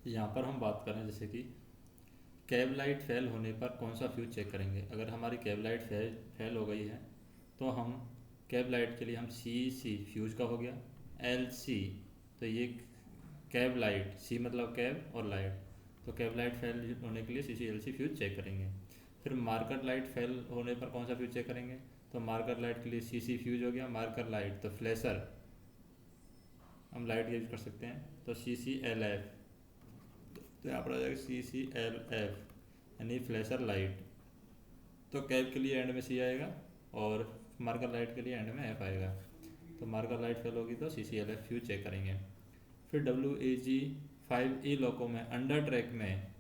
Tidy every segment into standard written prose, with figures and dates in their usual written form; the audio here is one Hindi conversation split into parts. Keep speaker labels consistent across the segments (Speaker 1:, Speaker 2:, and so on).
Speaker 1: यहाँ पर हम बात करें जैसे कि कैब लाइट फेल होने पर कौन सा फ्यूज चेक करेंगे। अगर हमारी कैब लाइट फेल हो गई है तो हम कैब लाइट के लिए हम सी फ्यूज का हो गया, एल सी, तो ये कैब लाइट, सी मतलब कैब और लाइट, तो कैब लाइट फेल होने के लिए C C L C fuse check करेंगे। फिर मार्कर लाइट फेल होने पर कौन सा फ्यूज चेक करेंगे, तो मार्कर लाइट के लिए सी सी फ्यूज हो गया। मार्कर लाइट तो फ्लैशर हम लाइट यूज कर सकते हैं, तो सी सी एल एफ, तो यहाँ पर आ जाएगा सी सी एल एफ यानी फ्लैशर लाइट। तो कैब के लिए एंड में सी आएगा और मार्कर लाइट के लिए एंड में एफ आएगा। तो मार्कर लाइट फेल होगी तो C C L F fuse check करेंगे। फिर डब्ल्यू ए जी 5E लोको में अंडर ट्रैक में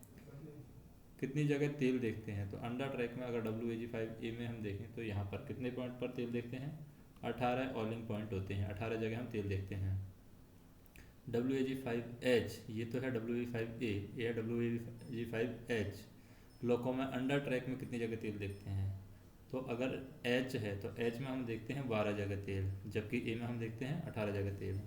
Speaker 1: कितनी जगह तेल देखते हैं, तो अंडर ट्रैक में अगर डब्ल्यू ए जी 5E में हम देखें तो यहाँ पर कितने पॉइंट पर तेल देखते हैं, 18 ऑयलिंग पॉइंट होते हैं, 18 जगह हम तेल देखते हैं। डब्ल्यू ए जी 5H ये तो है डब्ल्यू ए 5A, ये है डब्ल्यू ए जी 5H लोको में अंडर ट्रैक में कितनी जगह तेल देखते हैं, तो अगर H है तो H में हम देखते हैं 12 जगह तेल, जबकि A में हम देखते हैं 18 जगह तेल।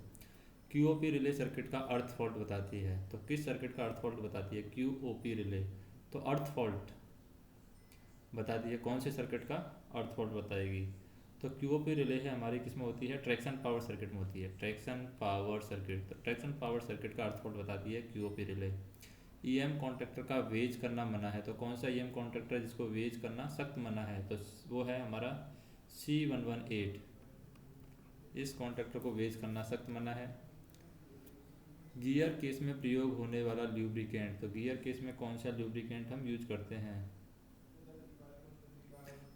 Speaker 1: QOP रिले सर्किट का अर्थ फॉल्ट बताती है, तो किस सर्किट का अर्थ फॉल्ट बताती है QOP रिले, तो अर्थ फॉल्ट बताती है कौन से सर्किट का अर्थ फॉल्ट बताएगी। तो QOP रिले है हमारी किस में होती है, ट्रैक्शन पावर सर्किट में होती है, ट्रैक्शन पावर सर्किट। तो ट्रैक्शन पावर सर्किट का अर्थ फॉल्ट बताती है QOP रिले। EM कॉन्ट्रैक्टर का वेज करना मना है, तो कौन सा EM कॉन्ट्रैक्टर है जिसको वेज करना सख्त मना है, तो वो है हमारा C118, इस कॉन्ट्रैक्टर को वेज करना सख्त मना है। गियर केस में प्रयोग होने वाला ल्यूब्रिकेंट, तो गियर केस में कौन सा ल्यूब्रिकेंट हम यूज करते हैं,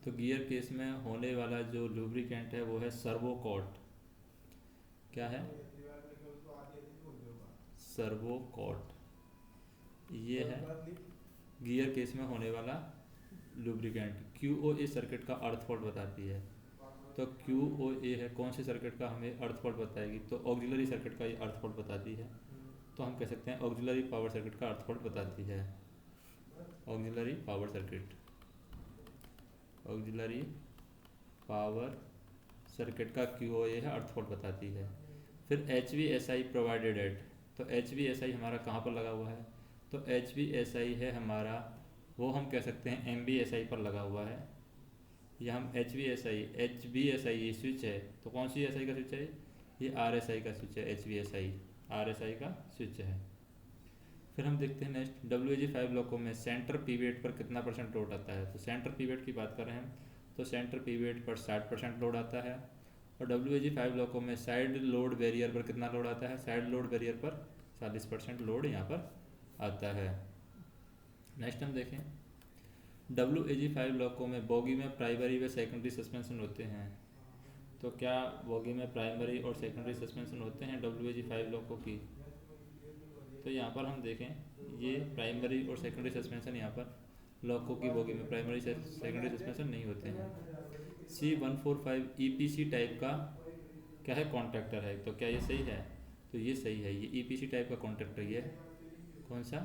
Speaker 1: तो गियर केस में होने वाला जो लुब्रिकेंट है वो है सर्वोकोट। क्या है, सर्वोकोट, ये है गियर केस में होने वाला लुब्रिकेंट। QOA सर्किट का अर्थ फॉल्ट बताती है, तो QOA है कौन से सर्किट का हमें अर्थ फॉल्ट बताएगी, तो ऑक्सिलरी सर्किट का ये अर्थ फॉल्ट बताती है। तो हम कह सकते हैं ऑक्सिलरी पावर सर्किट का अर्थ फॉल्ट बताती है, auxiliary power circuit, auxiliary power circuit का QOA है अर्थ फॉल्ट बताती है। फिर HVSI प्रोवाइडेड एट, तो HVSI हमारा कहाँ पर लगा हुआ है, तो HVSI है हमारा, वो हम कह सकते हैं MVSI पर लगा हुआ है। या हम HVSI ये स्विच है, तो कौन सी SI का स्विच है, ये RSI का स्विच है, HVSI RSI का स्विच है। फिर हम देखते हैं नेक्स्ट WG5 लोको में सेंटर पीवेट पर कितना % लोड आता है, तो सेंटर पीवेट की बात कर रहे हैं हम, तो सेंटर पीवेट पर 60% लोड आता है। और WG5 लोको में साइड लोड बैरियर पर कितना लोड आता है, साइड लोड बैरियर पर 40% लोड यहाँ पर आता है। नेक्स्ट हम देखें WAG5 लोको में बोगी में प्राइमरी व सेकेंडरी सस्पेंशन होते हैं, तो क्या बोगी में प्राइमरी और सेकेंडरी सस्पेंशन होते हैं WAG5 लोको की, तो यहाँ पर हम देखें ये प्राइमरी और सेकेंडरी सस्पेंशन यहाँ पर लोको की बोगी में प्राइमरी से सेकेंडरी सस्पेंशन नहीं होते हैं। C145 EPC टाइप का क्या है, कॉन्ट्रैक्टर है, तो क्या ये सही है, तो ये सही है, ये EPC टाइप का कॉन्ट्रैक्टर, ये कौन सा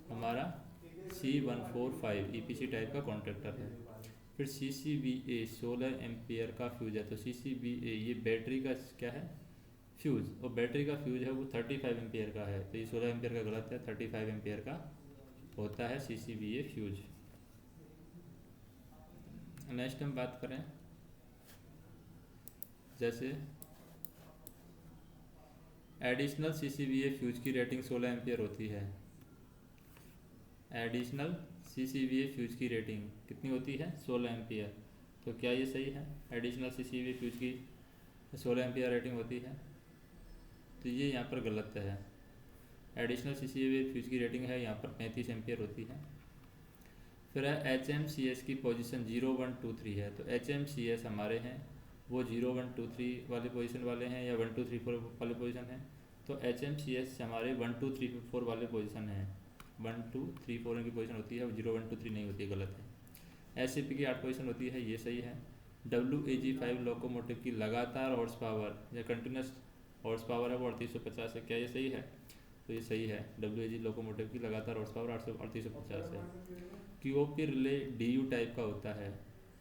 Speaker 1: हमारा C145 EPC टाइप का कॉन्ट्रैक्टर है। फिर CCBA 16 एम्पियर का फ्यूज है, तो CCBA ये बैटरी का क्या है फ्यूज, और बैटरी का फ्यूज है वो 35 एम्पियर का है, तो ये 16 एम्पियर का गलत है, 35 एम्पियर का होता है CCBA फ्यूज। नेक्स्ट हम बात करें जैसे एडिशनल CCBA फ्यूज की रेटिंग 16 एम्पियर होती है, एडिशनल CCBA फ्यूज की रेटिंग कितनी होती है 16 एम्पियर, तो क्या ये सही है, एडिशनल CCBA फ्यूज की 16 एम्पियर रेटिंग होती है, तो ये यहाँ पर गलत है। एडिशनल CCBA फ्यूज की रेटिंग है यहाँ पर 35 एम्पियर होती है। फिर है HMCS की पोजीशन 0 1 2 3 है, तो HMCS हमारे हैं वो 0 1 2 3 वाले पोजीशन वाले हैं या 1 2 3 4 वाले पोजीशन हैं, तो HMCS हमारे 1 2 3 4 वाले पोजीशन हैं, 1 2 3 4 की पोजीशन होती है, 0 1 2 3 नहीं होती है, गलत है। SCP की 8 पोजीशन होती है, ये सही है। WAG5 लोकोमोटिव की लगातार हॉर्स पावर या कंटिन्यूस हॉर्स पावर है वो 3850 है, क्या ये सही है, तो ये सही है, WAG लोकोमोटिव की लगातार हॉर्स पावर 3850 है। QOP रिले DU टाइप का होता है,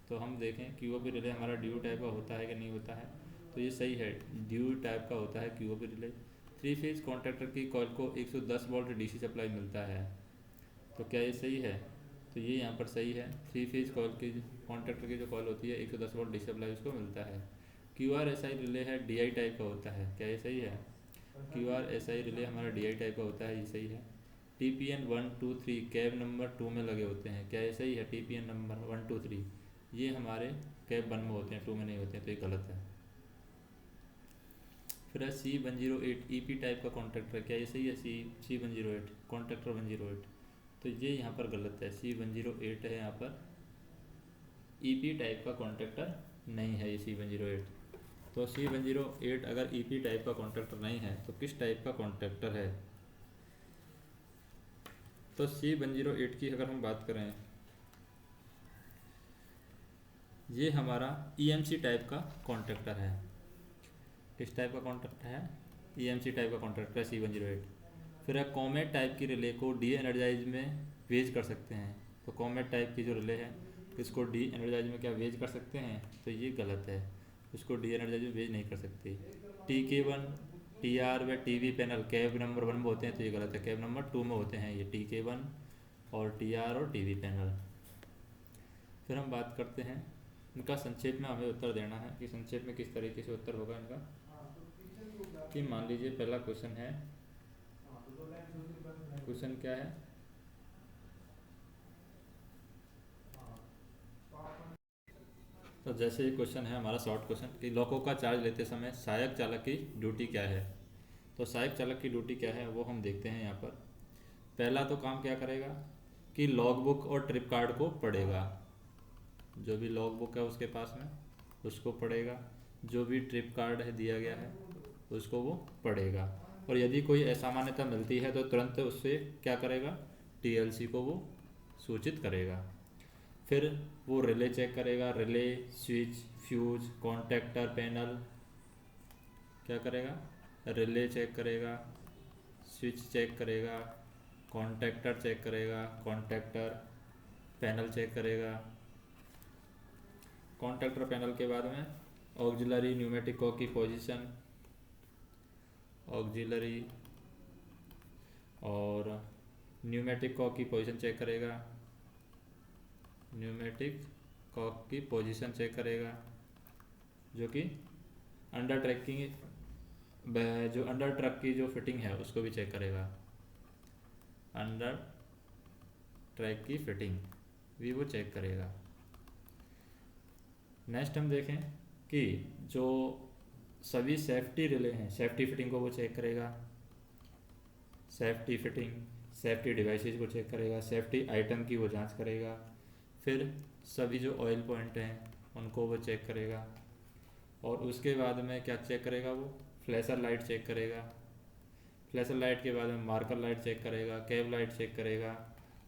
Speaker 1: तो हम देखें QOP रिले हमारा DU टाइप का होता है कि नहीं होता है, तो ये सही है, DU टाइप का होता है QOP relay. Three phase contractor की कॉइल को 110 वोल्ट डीसी सप्लाई मिलता है, तो क्या ये सही है? तो ये यहाँ पर सही है। थ्री फेज कॉइल की कॉन्ट्रैक्टर की जो कॉइल होती है 110 वोल्ट डीसी सप्लाई उसको मिलता है। Q R S I relay है, डी आई टाइप का होता है, क्या ये सही है? Q R S I relay हमारा डी आई टाइप का होता है, ये सही है। T P N 1 2 3 cab number 2 में लगे होते हैं, क्या ये सही है? टी पी एन नंबर 1 2 3 ये हमारे कैब 1 में होते हैं, 2 में नहीं होते हैं, तो ये गलत है। फिर है C108 ई पी टाइप का कॉन्ट्रैक्टर, क्या ये सही है? C108 कॉन्ट्रैक्टर 108, तो ये यहाँ पर गलत है। C108 है यहाँ पर, ई पी टाइप का कॉन्ट्रैक्टर नहीं है ये C108। तो C108 अगर ई पी टाइप का कॉन्ट्रैक्टर नहीं है तो किस टाइप का कॉन्ट्रैक्टर है? तो C108 की अगर हम बात करें, ये हमारा EMC टाइप का कॉन्ट्रैक्टर है। किस टाइप का कॉन्ट्रैक्टर है? EMC टाइप का कॉन्ट्रैक्टर है C108। फिर है कॉमेट टाइप की रिले को डी एनर्जाइज में वेज कर सकते हैं, तो कॉमेट टाइप की जो रिले है इसको डी एनर्जाइज में क्या वेज कर सकते हैं? तो ये गलत है, उसको डी एनर्जाइज में वेज नहीं कर सकते। TK1 TR व TV पैनल कैब नंबर 1 में होते हैं, तो ये गलत है, कैब नंबर 2 में होते हैं ये TK1 और TR और TV पैनल। फिर हम बात करते हैं इनका संक्षेप में हमें उत्तर देना है कि संक्षेप में किस तरीके से उत्तर होगा इनका। कि मान लीजिए पहला क्वेश्चन है, क्वेश्चन क्या है? तो जैसे ये क्वेश्चन है हमारा शॉर्ट क्वेश्चन कि लोगों का चार्ज लेते समय सहायक चालक की ड्यूटी क्या है? तो सहायक चालक की ड्यूटी क्या है वो हम देखते हैं यहाँ पर। पहला तो काम क्या करेगा कि लॉग बुक और ट्रिप कार्ड को पढ़ेगा, जो भी लॉग बुक है उसके पास में उसको पढ़ेगा, जो भी ट्रिप कार्ड है दिया गया है उसको वो पढ़ेगा, और यदि कोई असामान्यता मिलती है तो तुरंत उससे क्या करेगा? TLC को वो सूचित करेगा। फिर वो रिले चेक करेगा, relay, switch, fuse, contactor panel, क्या करेगा? रिले चेक करेगा, स्विच चेक करेगा, कॉन्टैक्टर चेक करेगा, कॉन्टैक्टर पैनल चेक करेगा। कॉन्टैक्टर पैनल के बाद में ऑक्सिलरी न्यूमेटिक कॉक की पोजीशन, ऑक्सिलरी और न्यूमेटिक कॉक की पोजीशन चेक करेगा, न्यूमेटिक कॉक की पोजीशन चेक करेगा, जो कि अंडर ट्रैकिंग जो अंडर ट्रक की जो फिटिंग है उसको भी चेक करेगा, अंडर ट्रैक की फिटिंग भी वो चेक करेगा। नेक्स्ट हम देखें कि जो सभी सेफ्टी रिले हैं सेफ्टी फिटिंग को वो चेक करेगा, सेफ्टी फिटिंग, सेफ्टी डिवाइसेस को चेक करेगा, सेफ्टी आइटम की वो जांच करेगा। फिर सभी जो ऑयल पॉइंट हैं उनको वो चेक करेगा, और उसके बाद में क्या चेक करेगा? वो फ्लैशर लाइट चेक करेगा, फ्लैशर लाइट के बाद में मार्कर लाइट चेक करेगा, कैब लाइट चेक करेगा,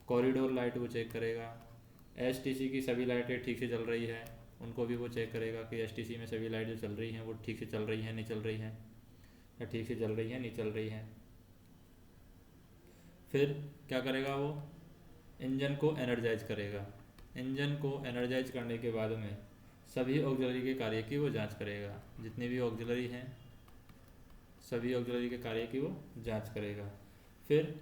Speaker 1: कॉरिडोर लाइट वो चेक करेगा, STC की सभी लाइटें ठीक से चल रही है उनको भी वो चेक करेगा कि STC में सभी लाइट जो चल रही हैं वो ठीक से चल रही हैं नहीं चल रही हैं, या ठीक से चल रही हैं नहीं चल रही हैं। फिर क्या करेगा? वो इंजन को एनर्जाइज करेगा, इंजन को एनर्जाइज करने के बाद में सभी ऑक्सिलरी के कार्य की वो जांच करेगा, जितने भी ऑक्सिलरी हैं सभी ऑक्सिलरी के कार्य की वो जांच करेगा। फिर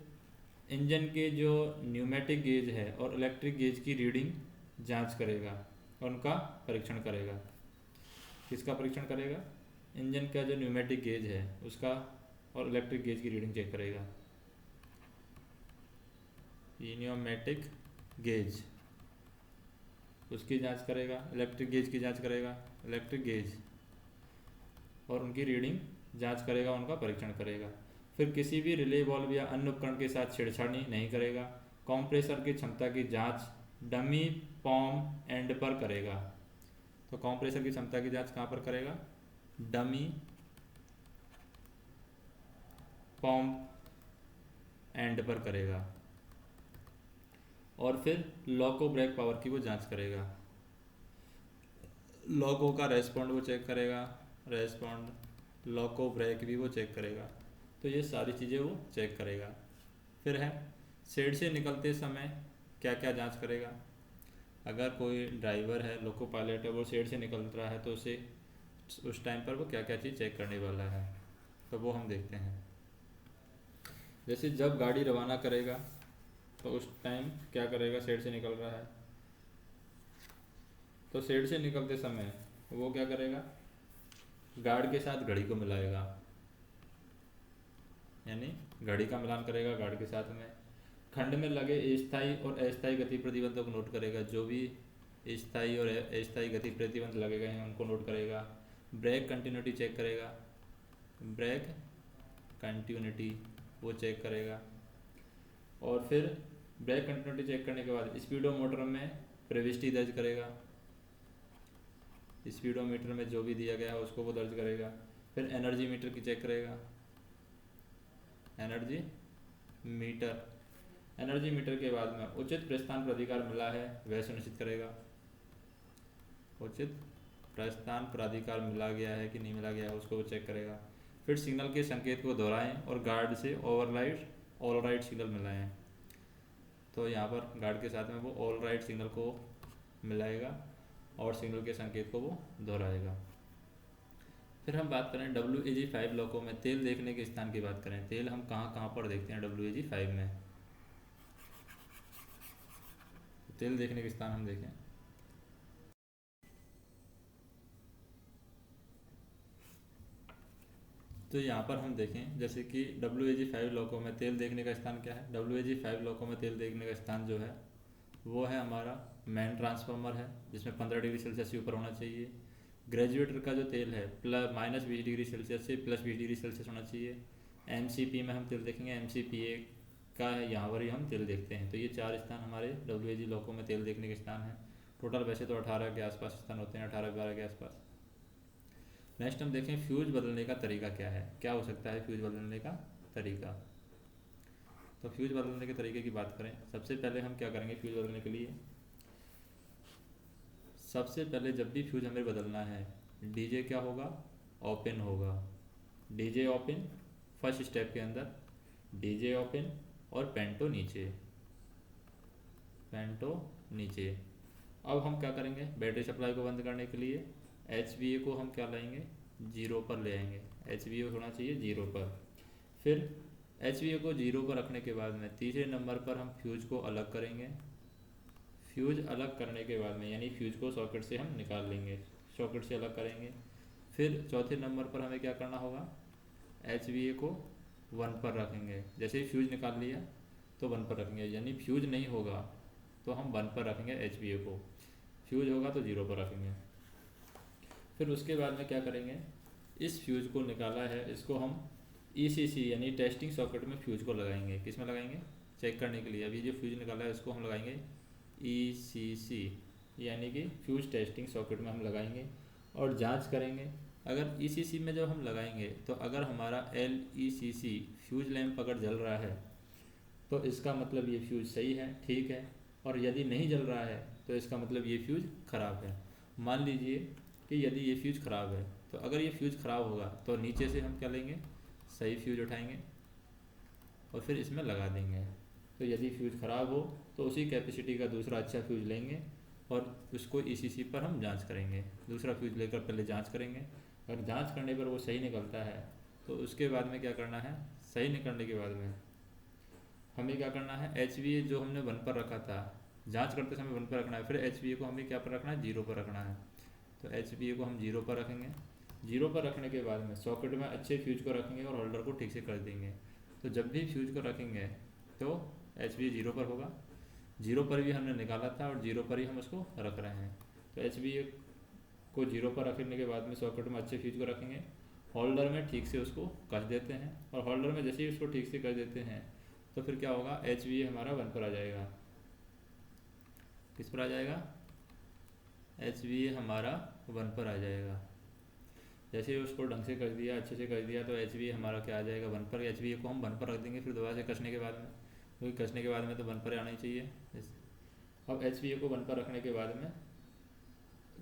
Speaker 1: इंजन के जो न्यूमेटिक गेज है और इलेक्ट्रिक गेज की रीडिंग जांच करेगा और उनका परीक्षण करेगा। किसका परीक्षण करेगा? इंजन का जो न्यूमेटिक गेज है उसका और इलेक्ट्रिक गेज की रीडिंग चेक करेगा, न्यूमेटिक गेज उसकी जांच करेगा, इलेक्ट्रिक गेज की जांच करेगा, इलेक्ट्रिक गेज और उनकी रीडिंग जांच करेगा, उनका परीक्षण करेगा। फिर किसी भी रिले वाल्व या अन्य उपकरण के साथ छेड़छाड़ी नहीं करेगा। कंप्रेसर की क्षमता की जांच डमी पॉम एंड पर करेगा। तो कंप्रेसर की क्षमता की जांच कहाँ पर करेगा? डमी पॉम एंड पर करेगा। और फिर लॉको ब्रेक पावर की वो जांच करेगा, लॉको का रेस्पॉन्ड वो चेक करेगा, रेस्पॉन्ड लॉको ब्रेक भी वो चेक करेगा। तो ये सारी चीज़ें वो चेक करेगा। फिर है शेड से निकलते समय क्या क्या जांच करेगा। अगर कोई ड्राइवर है लोको पायलट है वो शेड से निकल रहा है तो उसे उस टाइम पर वो क्या क्या चीज़ चेक करने वाला है, तो वो हम देखते हैं। जैसे जब गाड़ी रवाना करेगा तो उस टाइम क्या करेगा, शेड से निकल रहा है तो शेड से निकलते समय वो क्या करेगा, गार्ड के साथ घड़ी को मिलाएगा, यानी घड़ी का मिलान करेगा गार्ड के साथ में। खंड में लगे स्थायी और अस्थायी गति प्रतिबंधों को नोट करेगा, जो भी स्थायी और अस्थायी गति प्रतिबंध लगे गए हैं उनको नोट करेगा। ब्रेक कंटिन्यूटी चेक करेगा, ब्रेक कंटिन्यूटी वो चेक करेगा। और फिर ब्रेक कंटिन्यूटी चेक करने के बाद स्पीडोमीटर में प्रविष्टि दर्ज करेगा, स्पीडोमीटर में जो भी दिया गया है उसको वो दर्ज करेगा। फिर एनर्जी मीटर की चेक करेगा, एनर्जी मीटर, एनर्जी मीटर के बाद में उचित प्रस्थान पर अधिकार मिला है वह सुनिश्चित करेगा, उचित प्रस्थान पर अधिकार मिला गया है कि नहीं मिला गया है उसको वो चेक करेगा। फिर सिग्नल के संकेत को दोहराएं और गार्ड से ओवरराइड ऑल राइट सिग्नल मिलाएं, तो यहाँ पर गार्ड के साथ में वो ऑल राइट सिग्नल को मिलाएगा और सिग्नल के संकेत को वो दोहराएगा। फिर हम बात करें WAG5 लॉकों में तेल देखने के स्थान की बात करें। तेल हम कहाँ कहाँ पर देखते हैं WAG5 में, तेल देखने के स्थान हम देखें तो यहाँ पर हम देखें जैसे कि WAG5 लॉकों में तेल देखने का स्थान क्या है। WAG5 लॉकों में तेल देखने का स्थान जो है वो है हमारा मेन ट्रांसफार्मर है, जिसमें 15 डिग्री सेल्सियस से ऊपर होना चाहिए। ग्रेजुएटर का जो तेल है -20 डिग्री सेल्सियस से +20 डिग्री सेल्सियस होना चाहिए। MCP में हम तेल देखेंगे, MCPA का यहाँ पर ही हम तेल देखते हैं। तो ये 4 स्थान हमारे WAG लॉकों में तेल देखने के स्थान हैं। टोटल वैसे तो 18 के आसपास स्थान होते हैं, 18-12 के आसपास। नेक्स्ट हम देखें फ्यूज बदलने का तरीका क्या है, क्या हो सकता है फ्यूज बदलने का तरीका। तो फ्यूज बदलने के तरीके की बात करें, सबसे पहले हम क्या करेंगे फ्यूज बदलने के लिए। सबसे पहले जब भी फ्यूज हमें बदलना है, डीजे क्या होगा, ओपन होगा, डीजे ओपन फर्स्ट स्टेप के अंदर, डीजे ओपन और पेंटो नीचे, पेंटो नीचे। अब हम क्या करेंगे, बैटरी सप्लाई को बंद करने के लिए HVA को हम क्या लाएंगे, 0 पर ले आएंगे, HVA होना चाहिए 0 पर। फिर HVA को 0 पर रखने के बाद में तीसरे नंबर पर हम फ्यूज को अलग करेंगे। फ्यूज अलग करने के बाद में यानी फ्यूज को सॉकेट से हम निकाल लेंगे, सॉकेट से अलग करेंगे। फिर चौथे नंबर पर हमें क्या करना होगा, HVA को 1 पर रखेंगे। जैसे ही फ्यूज निकाल लिया तो 1 पर रखेंगे, यानी फ्यूज नहीं होगा तो हम 1 पर रखेंगे HVA को, फ्यूज होगा तो 0 पर रखेंगे। फिर उसके बाद में क्या करेंगे, इस फ्यूज को निकाला है इसको हम ECC यानी टेस्टिंग सॉकेट में फ्यूज को लगाएंगे। किस में लगाएंगे, चेक करने के लिए। अभी जो फ्यूज निकाला है इसको हम लगाएंगे ECC यानी कि फ्यूज टेस्टिंग सॉकेट में हम लगाएंगे और जांच करेंगे। अगर ECC में जब हम लगाएंगे तो अगर हमारा LECC फ्यूज लैंप अगर जल रहा है तो इसका मतलब ये फ्यूज सही है, ठीक है। और यदि नहीं जल रहा है तो इसका मतलब ये फ्यूज ख़राब है। मान लीजिए कि यदि ये फ्यूज ख़राब है तो अगर ये फ्यूज ख़राब होगा तो नीचे से हम क्या लेंगे, सही फ्यूज उठाएंगे और फिर इसमें लगा देंगे। तो यदि फ्यूज ख़राब हो तो उसी कैपेसिटी का दूसरा अच्छा फ्यूज लेंगे और उसको ECC पर हम जांच करेंगे। दूसरा फ्यूज लेकर पहले जांच करेंगे, अगर जांच करने पर वो सही निकलता है तो उसके बाद में क्या करना है, सही निकलने के बाद में हमें क्या करना है, HVA जो हमने 1 पर रखा था, जांच करते समय 1 पर रखना है। फिर HVA को हमें क्या पर रखना है, 0 पर रखना है। तो HVA को हम 0 पर रखेंगे। 0 पर रखने के बाद में सॉकेट में अच्छे फ्यूज को रखेंगे और होल्डर को ठीक से कर देंगे। तो जब भी फ्यूज को रखेंगे तो HVA 0 पर होगा। 0 पर भी हमने निकाला था और 0 पर ही हम उसको रख रहे हैं। तो HVA को 0 पर रखने के बाद में सॉकेट में अच्छे फ्यूज को रखेंगे, होल्डर में ठीक से उसको कस देते हैं और होल्डर में जैसे ही उसको ठीक से कर देते हैं तो फिर क्या होगा, HVA हमारा 1 पर आ जाएगा। किस पर आ जाएगा, HVA हमारा 1 पर आ जाएगा। जैसे ही उसको ढंग से कर दिया, अच्छे से कर दिया तो HVA हमारा क्या आ जाएगा, 1 पर। HVA को हम 1 पर रख देंगे फिर दोबारा से कसने के बाद में, क्योंकि कसने के बाद में तो 1 पर आना ही चाहिए। अब HVA को 1 पर रखने के बाद में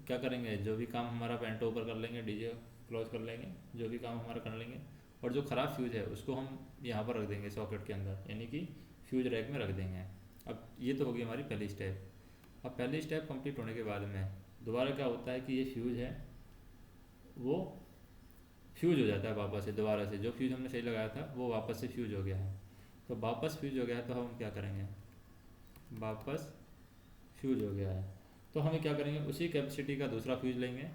Speaker 1: क्या करेंगे, जो भी काम हमारा पेंटो ऊपर कर लेंगे, डीजे क्लोज कर लेंगे, जो भी काम हमारा कर लेंगे और जो ख़राब फ्यूज है उसको हम यहाँ पर रख देंगे सॉकेट के अंदर, यानी कि फ्यूज रैक में रख देंगे। अब ये तो होगी हमारी पहली स्टेप। अब पहली स्टेप कंप्लीट होने के बाद में दोबारा क्या होता है कि ये फ्यूज है वो फ्यूज हो जाता है वापस से, दोबारा से जो फ्यूज हमने सही लगाया था वो वापस से फ्यूज हो गया है। तो वापस फ्यूज हो गया है तो हम क्या करेंगे, वापस फ्यूज हो गया है तो हमें क्या करेंगे, उसी कैपेसिटी का दूसरा फ्यूज लेंगे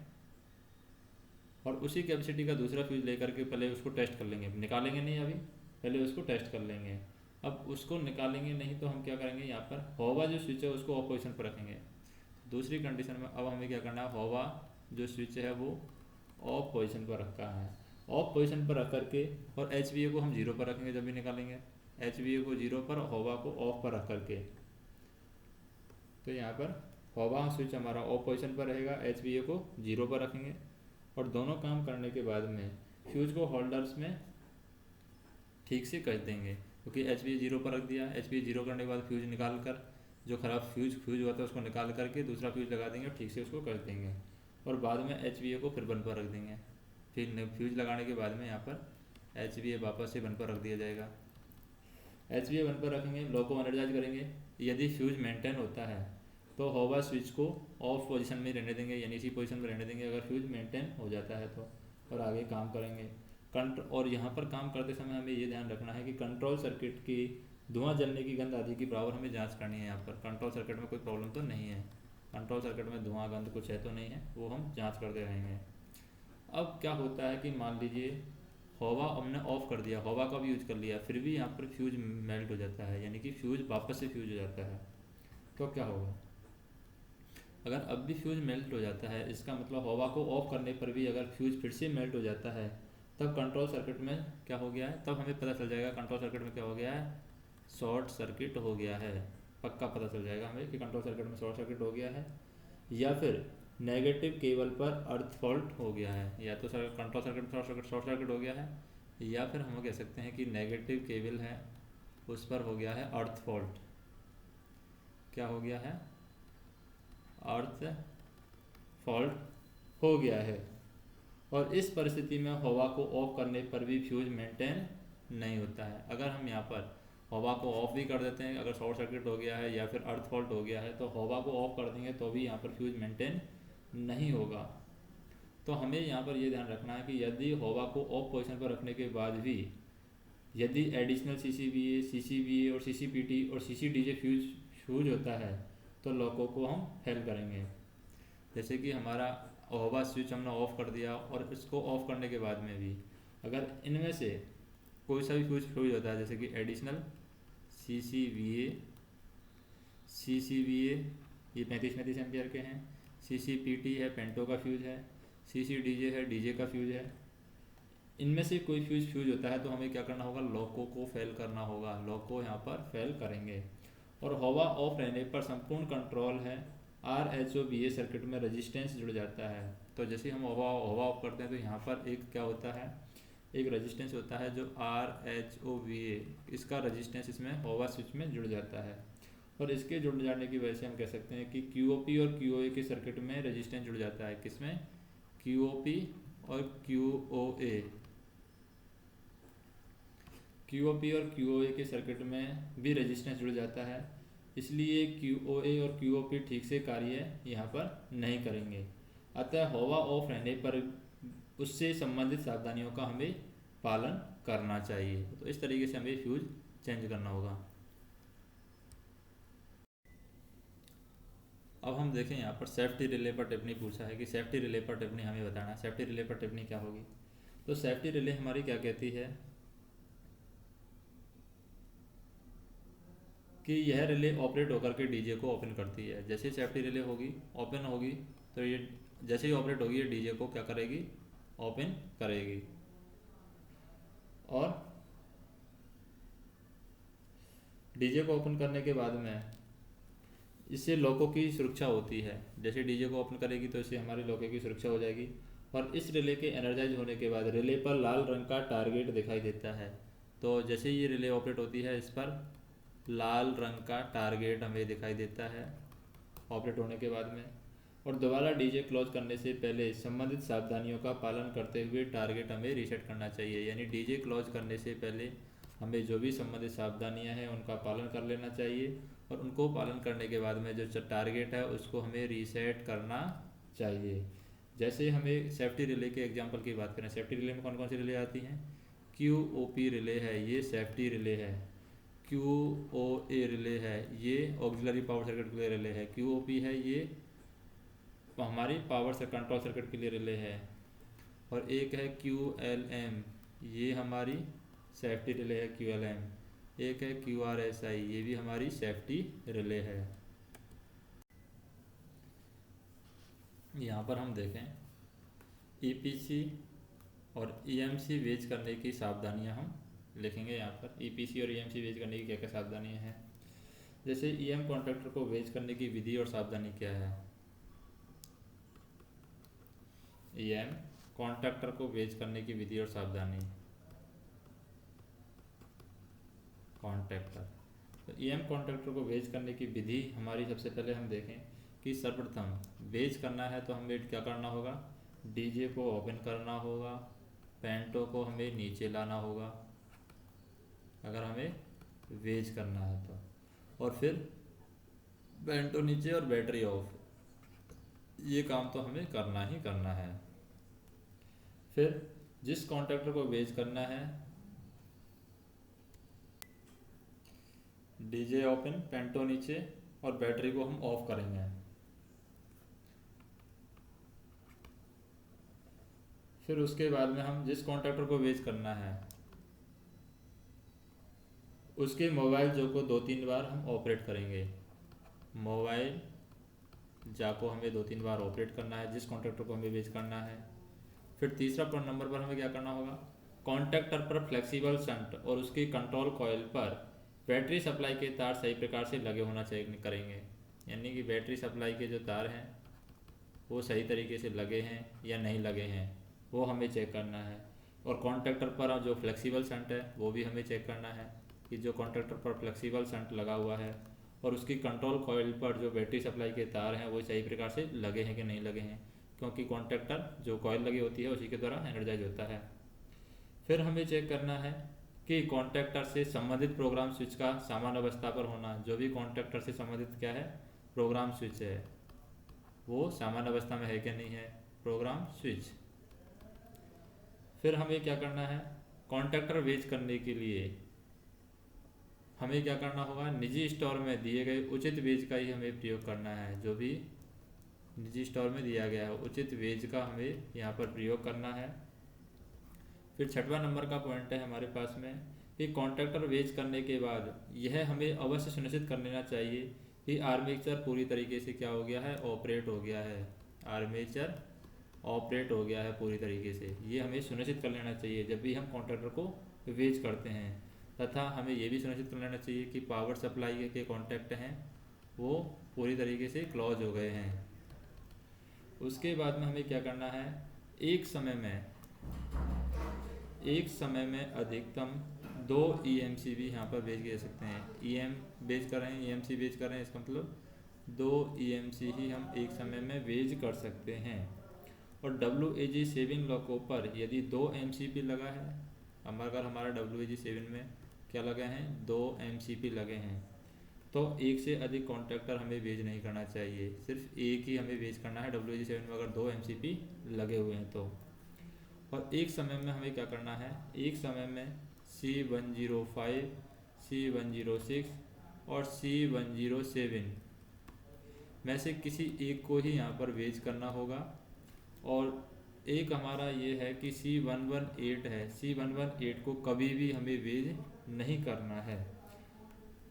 Speaker 1: और उसी कैपेसिटी का दूसरा फ्यूज लेकर के पहले उसको टेस्ट कर लेंगे, निकालेंगे नहीं अभी, पहले उसको टेस्ट कर लेंगे। अब उसको निकालेंगे नहीं तो हम क्या करेंगे, यहाँ पर हवा जो स्विच है उसको ऑफ पोजिशन पर रखेंगे। दूसरी कंडीशन में अब हमें क्या करना है, हवा जो स्विच है वो ऑफ पोजिशन पर रखा है, ऑफ पोजिशन पर रख करके और एच को हम जीरो पर रखेंगे जब भी निकालेंगे, एच को जीरो पर, हवा को ऑफ पर रख करके। तो यहाँ पर हवा स्विच हमारा ऑफ पोजिशन पर रहेगा, एच को जीरो पर रखेंगे और दोनों काम करने के बाद में फ्यूज को होल्डर्स में ठीक से कस देंगे, क्योंकि एच जीरो पर रख दिया, एच जीरो करने के बाद फ्यूज निकाल कर जो ख़राब फ्यूज हुआ था उसको निकाल करके दूसरा फ्यूज लगा देंगे और ठीक से उसको कस देंगे और बाद में एच को फिर वन पर रख देंगे। फिर फ्यूज लगाने के बाद में यहाँ पर एच वापस से वन पर रख दिया जाएगा। एच वन पर रखेंगे, लो को एनर्जाइज करेंगे। यदि फ्यूज मेंटेन होता है तो हवा स्विच को ऑफ पोजीशन में रहने देंगे, यानी इसी पोजीशन में रहने देंगे अगर फ्यूज मेंटेन हो जाता है तो, और आगे काम करेंगे। और यहाँ पर काम करते समय हमें ये ध्यान रखना है कि कंट्रोल सर्किट की धुआं जलने की गंध आदि की बराबर हमें जांच करनी है। यहाँ पर कंट्रोल सर्किट में कोई प्रॉब्लम तो नहीं है, कंट्रोल सर्किट में धुआं गंध कुछ है तो नहीं है, वो हम जाँच करते रहेंगे। अब क्या होता है कि मान लीजिए हवा हमने ऑफ कर दिया, हवा का भी यूज कर लिया, फिर भी यहाँ पर फ्यूज मेल्ट हो जाता है, यानी कि फ्यूज वापस से फ्यूज हो जाता है, तो क्या होगा। अगर अब भी फ्यूज मेल्ट हो जाता है, इसका मतलब हवा को ऑफ करने पर भी अगर फ्यूज फिर से मेल्ट हो जाता है, तब कंट्रोल सर्किट में क्या हो गया है, तब हमें पता चल जाएगा कंट्रोल सर्किट में क्या हो गया है, शॉर्ट सर्किट हो गया है। पक्का पता चल जाएगा हमें कि कंट्रोल सर्किट में शॉर्ट सर्किट हो गया है, या फिर नेगेटिव केबल पर अर्थ फॉल्ट हो गया है। या तो कंट्रोल सर्किट में शॉर्ट सर्किट हो गया है, या फिर हम कह सकते हैं कि नेगेटिव केबल है उस पर हो गया है अर्थ फॉल्ट। क्या हो गया है, अर्थ फॉल्ट हो गया है। और इस परिस्थिति में हवा को ऑफ करने पर भी फ्यूज मेंटेन नहीं होता है। अगर हम यहाँ पर हवा को ऑफ भी कर देते हैं, अगर शॉर्ट सर्किट हो गया है या फिर अर्थ फॉल्ट हो गया है, तो हवा को ऑफ कर देंगे तो भी यहाँ पर फ्यूज मेंटेन नहीं होगा। तो हमें यहाँ पर ये ध्यान रखना है कि यदि हवा को ऑफ पोजीशन पर रखने के बाद भी यदि एडिशनल CCVA, CCVA और CCPT और CCDJ फ्यूज होता है तो लॉकों को हम फेल करेंगे। जैसे कि हमारा हवा स्विच हमने ऑफ कर दिया और इसको ऑफ करने के बाद में भी अगर इनमें से कोई सा भी फ्यूज होता है, जैसे कि एडिशनल CCVA ये 35 एम्पियर के हैं, CCPT है पेंटो का फ्यूज है, CCDJ है डीजे का फ्यूज है, इनमें से कोई फ्यूज होता है तो हमें क्या करना होगा, लॉको को फेल करना होगा, लॉको यहाँ पर फेल करेंगे। और हवा ऑफ रहने पर संपूर्ण कंट्रोल है RHOBA सर्किट में रेजिस्टेंस जुड़ जाता है। तो जैसे हम हवा ऑफ करते हैं तो यहाँ पर एक क्या होता है, एक रेजिस्टेंस होता है जो RHOBA, इसका रेजिस्टेंस इसमें हवा स्विच में जुड़ जाता है। और इसके जुड़ जाने की वजह से हम कह सकते हैं कि QOP और QOA के सर्किट में रेजिस्टेंस जुड़ जाता है। किसमें, QOP और QOA, QOP और QOA के सर्किट में भी रेजिस्टेंस जुड़ जाता है, इसलिए QOA और QOP ठीक से कार्य यहाँ पर नहीं करेंगे। अतः हवा ऑफ रहने पर उससे संबंधित सावधानियों का हमें पालन करना चाहिए। तो इस तरीके से हमें फ्यूज चेंज करना होगा। अब हम देखें यहाँ पर सेफ्टी रिले पर टिप्पणी पूछा है कि सेफ्टी रिले पर टिप्पणी हमें बताना है। सेफ्टी रिले पर टिप्पणी क्या होगी, तो सेफ्टी रिले हमारी क्या कहती है कि यह रिले ऑपरेट होकर के डीजे को ओपन करती है। जैसे सेफ्टी रिले होगी ओपन होगी तो ये जैसे ही ऑपरेट होगी ये डीजे को क्या करेगी, ओपन करेगी। और डीजे को ओपन करने के बाद में इससे लॉकों की सुरक्षा होती है। जैसे डीजे को ओपन करेगी तो इससे हमारी लॉकों की सुरक्षा हो जाएगी। और इस रिले के एनर्जाइज होने के बाद रिले पर लाल रंग का टारगेट दिखाई देता है। तो जैसे ये रिले ऑपरेट होती है इस पर लाल रंग का टारगेट हमें दिखाई देता है ऑपरेट होने के बाद में। और दोबारा डीजे क्लोज करने से पहले संबंधित सावधानियों का पालन करते हुए टारगेट हमें रीसेट करना चाहिए। यानी डीजे क्लोज करने से पहले हमें जो भी संबंधित सावधानियां हैं उनका पालन कर लेना चाहिए और उनको पालन करने के बाद में जो टारगेट है उसको हमें रीसेट करना चाहिए। जैसे हमें सेफ्टी रिले के एग्जांपल की बात करें, सेफ्टी रिले में कौन कौन सी रिले आती हैं, QOP रिले है, ये सेफ्टी रिले है। क्यू ओ ए रिले है, ये ऑक्सिलरी पावर सर्किट के लिए रिले है। क्यू ओ पी है, ये हमारी पावर से कंट्रोल सर्किट के लिए रिले है। और एक है क्यू एल एम, ये हमारी सेफ्टी रिले है क्यू एल एम। एक है क्यू आर एस आई, ये भी हमारी सेफ्टी रिले है। यहाँ पर हम देखें ईपीसी और ईएमसी वेज करने की सावधानियाँ हम लिखेंगे। यहाँ पर ईपीसी और ईएमसी वेज करने की क्या क्या सावधानियाँ हैं। जैसे ईएम कॉन्ट्रैक्टर को वेज करने की विधि और सावधानी क्या है। ईएम कॉन्ट्रैक्टर को वेज करने की विधि और सावधानी। कॉन्ट्रैक्टर, तो ईएम कॉन्ट्रैक्टर को वेज करने की विधि हमारी सबसे पहले हम देखें कि सर्वप्रथम वेज करना है तो हमें क्या करना होगा, डीजे को ओपन करना होगा, पेंटो को हमें नीचे लाना होगा अगर हमें वेज करना है तो, और फिर पेंटो नीचे और बैटरी ऑफ, ये काम तो हमें करना ही करना है। फिर जिस कॉन्ट्रैक्टर को वेज करना है, डीजे ओपन, पेंटो नीचे और बैटरी को हम ऑफ करेंगे। फिर उसके बाद में हम जिस कॉन्ट्रैक्टर को वेज करना है उसके मोबाइल जो को 2-3 बार हम ऑपरेट करेंगे। मोबाइल जा को हमें 2-3 बार ऑपरेट करना है जिस कॉन्ट्रैक्टर को हमें वेज करना है। फिर तीसरा नंबर पर हमें क्या करना होगा, कॉन्ट्रैक्टर पर फ्लेक्सिबल शंट और उसकी कंट्रोल कॉइल पर बैटरी सप्लाई के तार सही प्रकार से लगे होना चाहिए करेंगे। यानी कि बैटरी सप्लाई के जो तार हैं वो सही तरीके से लगे हैं या नहीं लगे हैं वो हमें चेक करना है। और कॉन्ट्रैक्टर पर जो फ्लेक्सिबल शंट है वो भी हमें चेक करना है कि जो कॉन्ट्रैक्टर पर फ्लेक्सिबल शंट लगा हुआ है और उसकी कंट्रोल कॉइल पर जो बैटरी सप्लाई के तार हैं वो सही प्रकार से लगे हैं कि नहीं लगे हैं, क्योंकि कॉन्ट्रैक्टर जो कॉइल लगी होती है उसी के द्वारा एनर्जाइज होता है। फिर हमें चेक करना है कि कॉन्ट्रैक्टर से संबंधित प्रोग्राम स्विच का सामान्य अवस्था पर होना। जो भी कॉन्ट्रैक्टर से संबंधित क्या है, प्रोग्राम स्विच है, वो सामान्य अवस्था में है कि नहीं है, प्रोग्राम स्विच। फिर हमें क्या करना है, कॉन्ट्रैक्टर वेज करने के लिए हमें क्या करना होगा, निजी स्टोर में दिए गए उचित वेज का ही हमें प्रयोग करना है। जो भी निजी स्टोर में दिया गया है उचित वेज का हमें यहाँ पर प्रयोग करना है। फिर 6वां नंबर का पॉइंट है हमारे पास में कि कॉन्ट्रैक्टर वेज करने के बाद यह हमें अवश्य सुनिश्चित कर लेना चाहिए कि आर्मेचर पूरी तरीके से क्या हो गया है, ऑपरेट हो गया है। आर्मेचर ऑपरेट हो गया है पूरी तरीके से, ये हमें सुनिश्चित कर लेना चाहिए जब भी हम कॉन्ट्रैक्टर को वेज करते हैं। तथा हमें ये भी सुनिश्चित कर लेना चाहिए कि पावर सप्लाई के कॉन्टैक्ट हैं वो पूरी तरीके से क्लोज हो गए हैं। उसके बाद में हमें क्या करना है, एक समय में अधिकतम 2 EMC भी यहाँ पर बेच जा सकते हैं। EM बेच कर रहे हैं, EMC बेच कर रहे हैं, इसका मतलब 2 EMC ही हम एक समय में वेज कर सकते हैं। और WAG7 लॉकों पर यदि 2 MCP लगा है, अगर हमारा WAG7 में क्या लगे हैं, 2 MCP लगे हैं, तो एक से अधिक कॉन्ट्रैक्टर हमें वेज नहीं करना चाहिए, सिर्फ एक ही हमें वेज करना है WAG7 में अगर 2 MCP लगे हुए हैं तो। और एक समय में हमें क्या करना है, एक समय में C105, C106 और C107 में से किसी एक को ही यहाँ पर वेज करना होगा। और एक हमारा ये है कि C118 है, C118 को कभी भी हमें वेज नहीं करना है।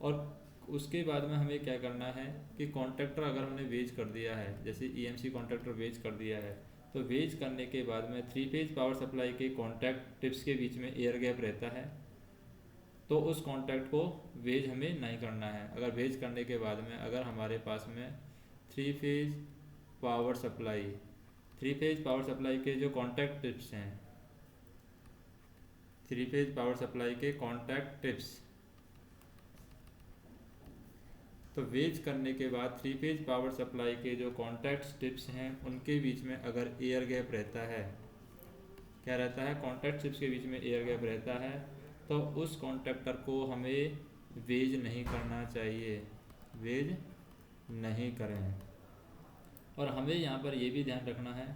Speaker 1: और उसके बाद में हमें क्या करना है कि कॉन्ट्रैक्टर अगर हमने वेज कर दिया है, जैसे EMC कॉन्ट्रैक्टर वेज कर दिया है, तो वेज करने के बाद में 3 फेज पावर सप्लाई के कॉन्टैक्ट टिप्स के बीच में एयर गैप रहता है, तो उस कॉन्टैक्ट को वेज हमें नहीं करना है। अगर वेज करने के बाद में अगर हमारे पास में 3 फेज पावर सप्लाई के जो कॉन्टैक्ट टिप्स हैं, 3 फेज पावर सप्लाई के कॉन्टैक्ट टिप्स, तो वेज करने के बाद 3 फेज पावर सप्लाई के जो कॉन्टैक्ट टिप्स हैं उनके बीच में अगर एयर गैप रहता है, क्या रहता है, कॉन्टैक्ट टिप्स के बीच में एयर गैप रहता है, तो उस कॉन्ट्रैक्टर को हमें वेज नहीं करना चाहिए, वेज नहीं करें। और हमें यहाँ पर ये भी ध्यान रखना है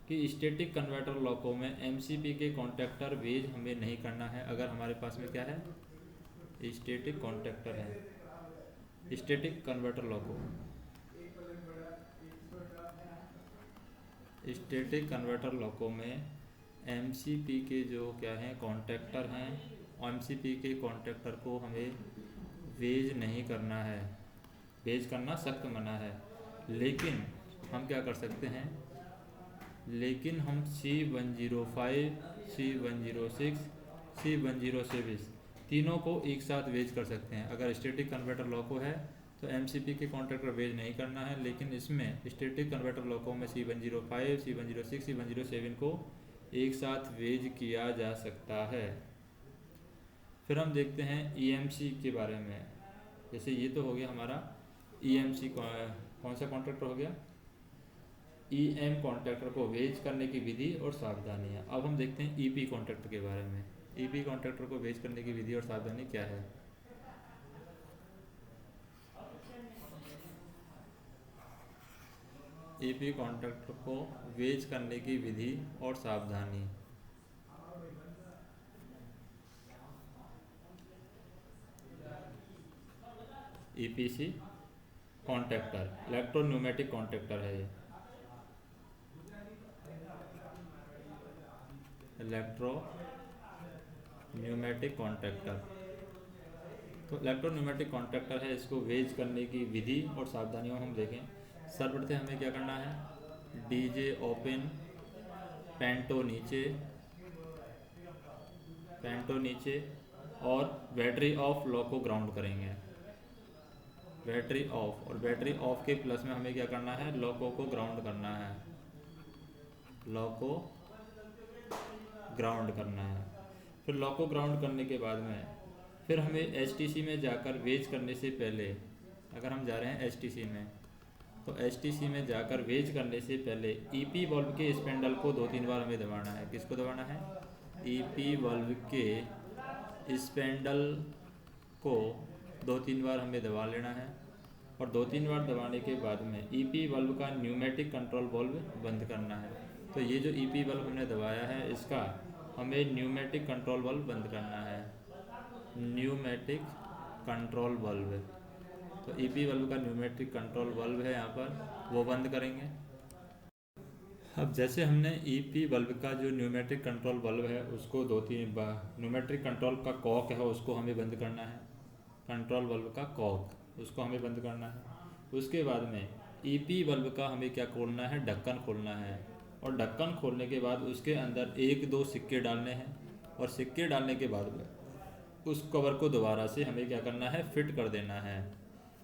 Speaker 1: कि स्टैटिक कन्वर्टर लॉकों में MCP के कॉन्ट्रैक्टर वेज हमें नहीं करना है। अगर हमारे पास में क्या है, स्टैटिक कॉन्टैक्टर हैं। स्टैटिक कन्वर्टर लॉको, स्टैटिक कन्वर्टर लॉको में एमसीपी के जो क्या हैं कॉन्टैक्टर हैं, एमसीपी के कॉन्टैक्टर को हमें वेज नहीं करना है, वेज करना सख्त मना है। लेकिन हम क्या कर सकते हैं, लेकिन हम C105, C106, C107 तीनों को एक साथ वेज कर सकते हैं। अगर स्टैटिक कन्वर्टर लॉको है तो एमसीपी के कॉन्टैक्टर वेज नहीं करना है, लेकिन इसमें स्टैटिक कन्वर्टर लॉको में C105, C106, C107 को एक साथ वेज किया जा सकता है। फिर हम देखते हैं ईएमसी के बारे में। जैसे ये तो हो गया हमारा ईएमसी, कौन सा कॉन्ट्रैक्टर हो गया, ईएम कॉन्ट्रैक्टर को वेज करने की विधि और सावधानियाँ। अब हम देखते हैं ईपी कॉन्ट्रैक्टर के बारे में। ईपी कॉन्ट्रैक्टर को वेज करने की विधि और सावधानी क्या है। ईपी कॉन्ट्रैक्टर को वेज करने की विधि और सावधानी। ईपीसी कॉन्टैक्टर इलेक्ट्रोन्यूमेटिक कॉन्टैक्टर है ये, इलेक्ट्रो न्यूमेटिक कॉन्टैक्टर। तो इलेक्ट्रोन्यूमेटिक कॉन्टैक्टर है, इसको वेज करने की विधि और सावधानियों हम देखें। सर्वप्रथम हमें क्या करना है, डीजे ओपन, पेंटो नीचे, पेंटो नीचे और बैटरी ऑफ लॉको ग्राउंड करेंगे, बैटरी ऑफ। और बैटरी ऑफ के प्लस में हमें क्या करना है, लॉको को ग्राउंड करना है, लॉको ग्राउंड करना है। फिर लॉको ग्राउंड करने के बाद में फिर हमें एचटीसी में जाकर वेज करने से पहले, अगर हम जा रहे हैं एचटीसी में, तो एचटीसी में जाकर वेज करने से पहले ईपी वाल्व के स्पेंडल को 2-3 बार हमें दबाना है। किसको दबाना है, ईपी वाल्व के स्पेंडल को 2-3 बार हमें दबा लेना है। और 2-3 बार दबाने के बाद में ईपी वाल्व का न्यूमेटिक कंट्रोल वाल्व बंद करना है। तो ये जो ईपी वाल्व हमने दबाया है इसका हमें न्यूमेटिक कंट्रोल वाल्व बंद करना है, न्यूमेटिक कंट्रोल वाल्व। तो ईपी वाल्व का न्यूमेटिक कंट्रोल वाल्व है यहाँ पर, वो बंद करेंगे। अब जैसे हमने ईपी वाल्व का जो न्यूमेटिक कंट्रोल वाल्व है उसको 2-3 बार, न्यूमेटिक कंट्रोल का कॉक है उसको हमें बंद करना है, कंट्रोल वाल्व का कॉक उसको हमें बंद करना है। उसके बाद में ईपी वाल्व का हमें क्या खोलना है, ढक्कन खोलना है। और ढक्कन खोलने के बाद उसके अंदर 1-2 सिक्के डालने हैं। और सिक्के डालने के बाद में उस कवर को दोबारा से हमें क्या करना है, फिट कर देना है।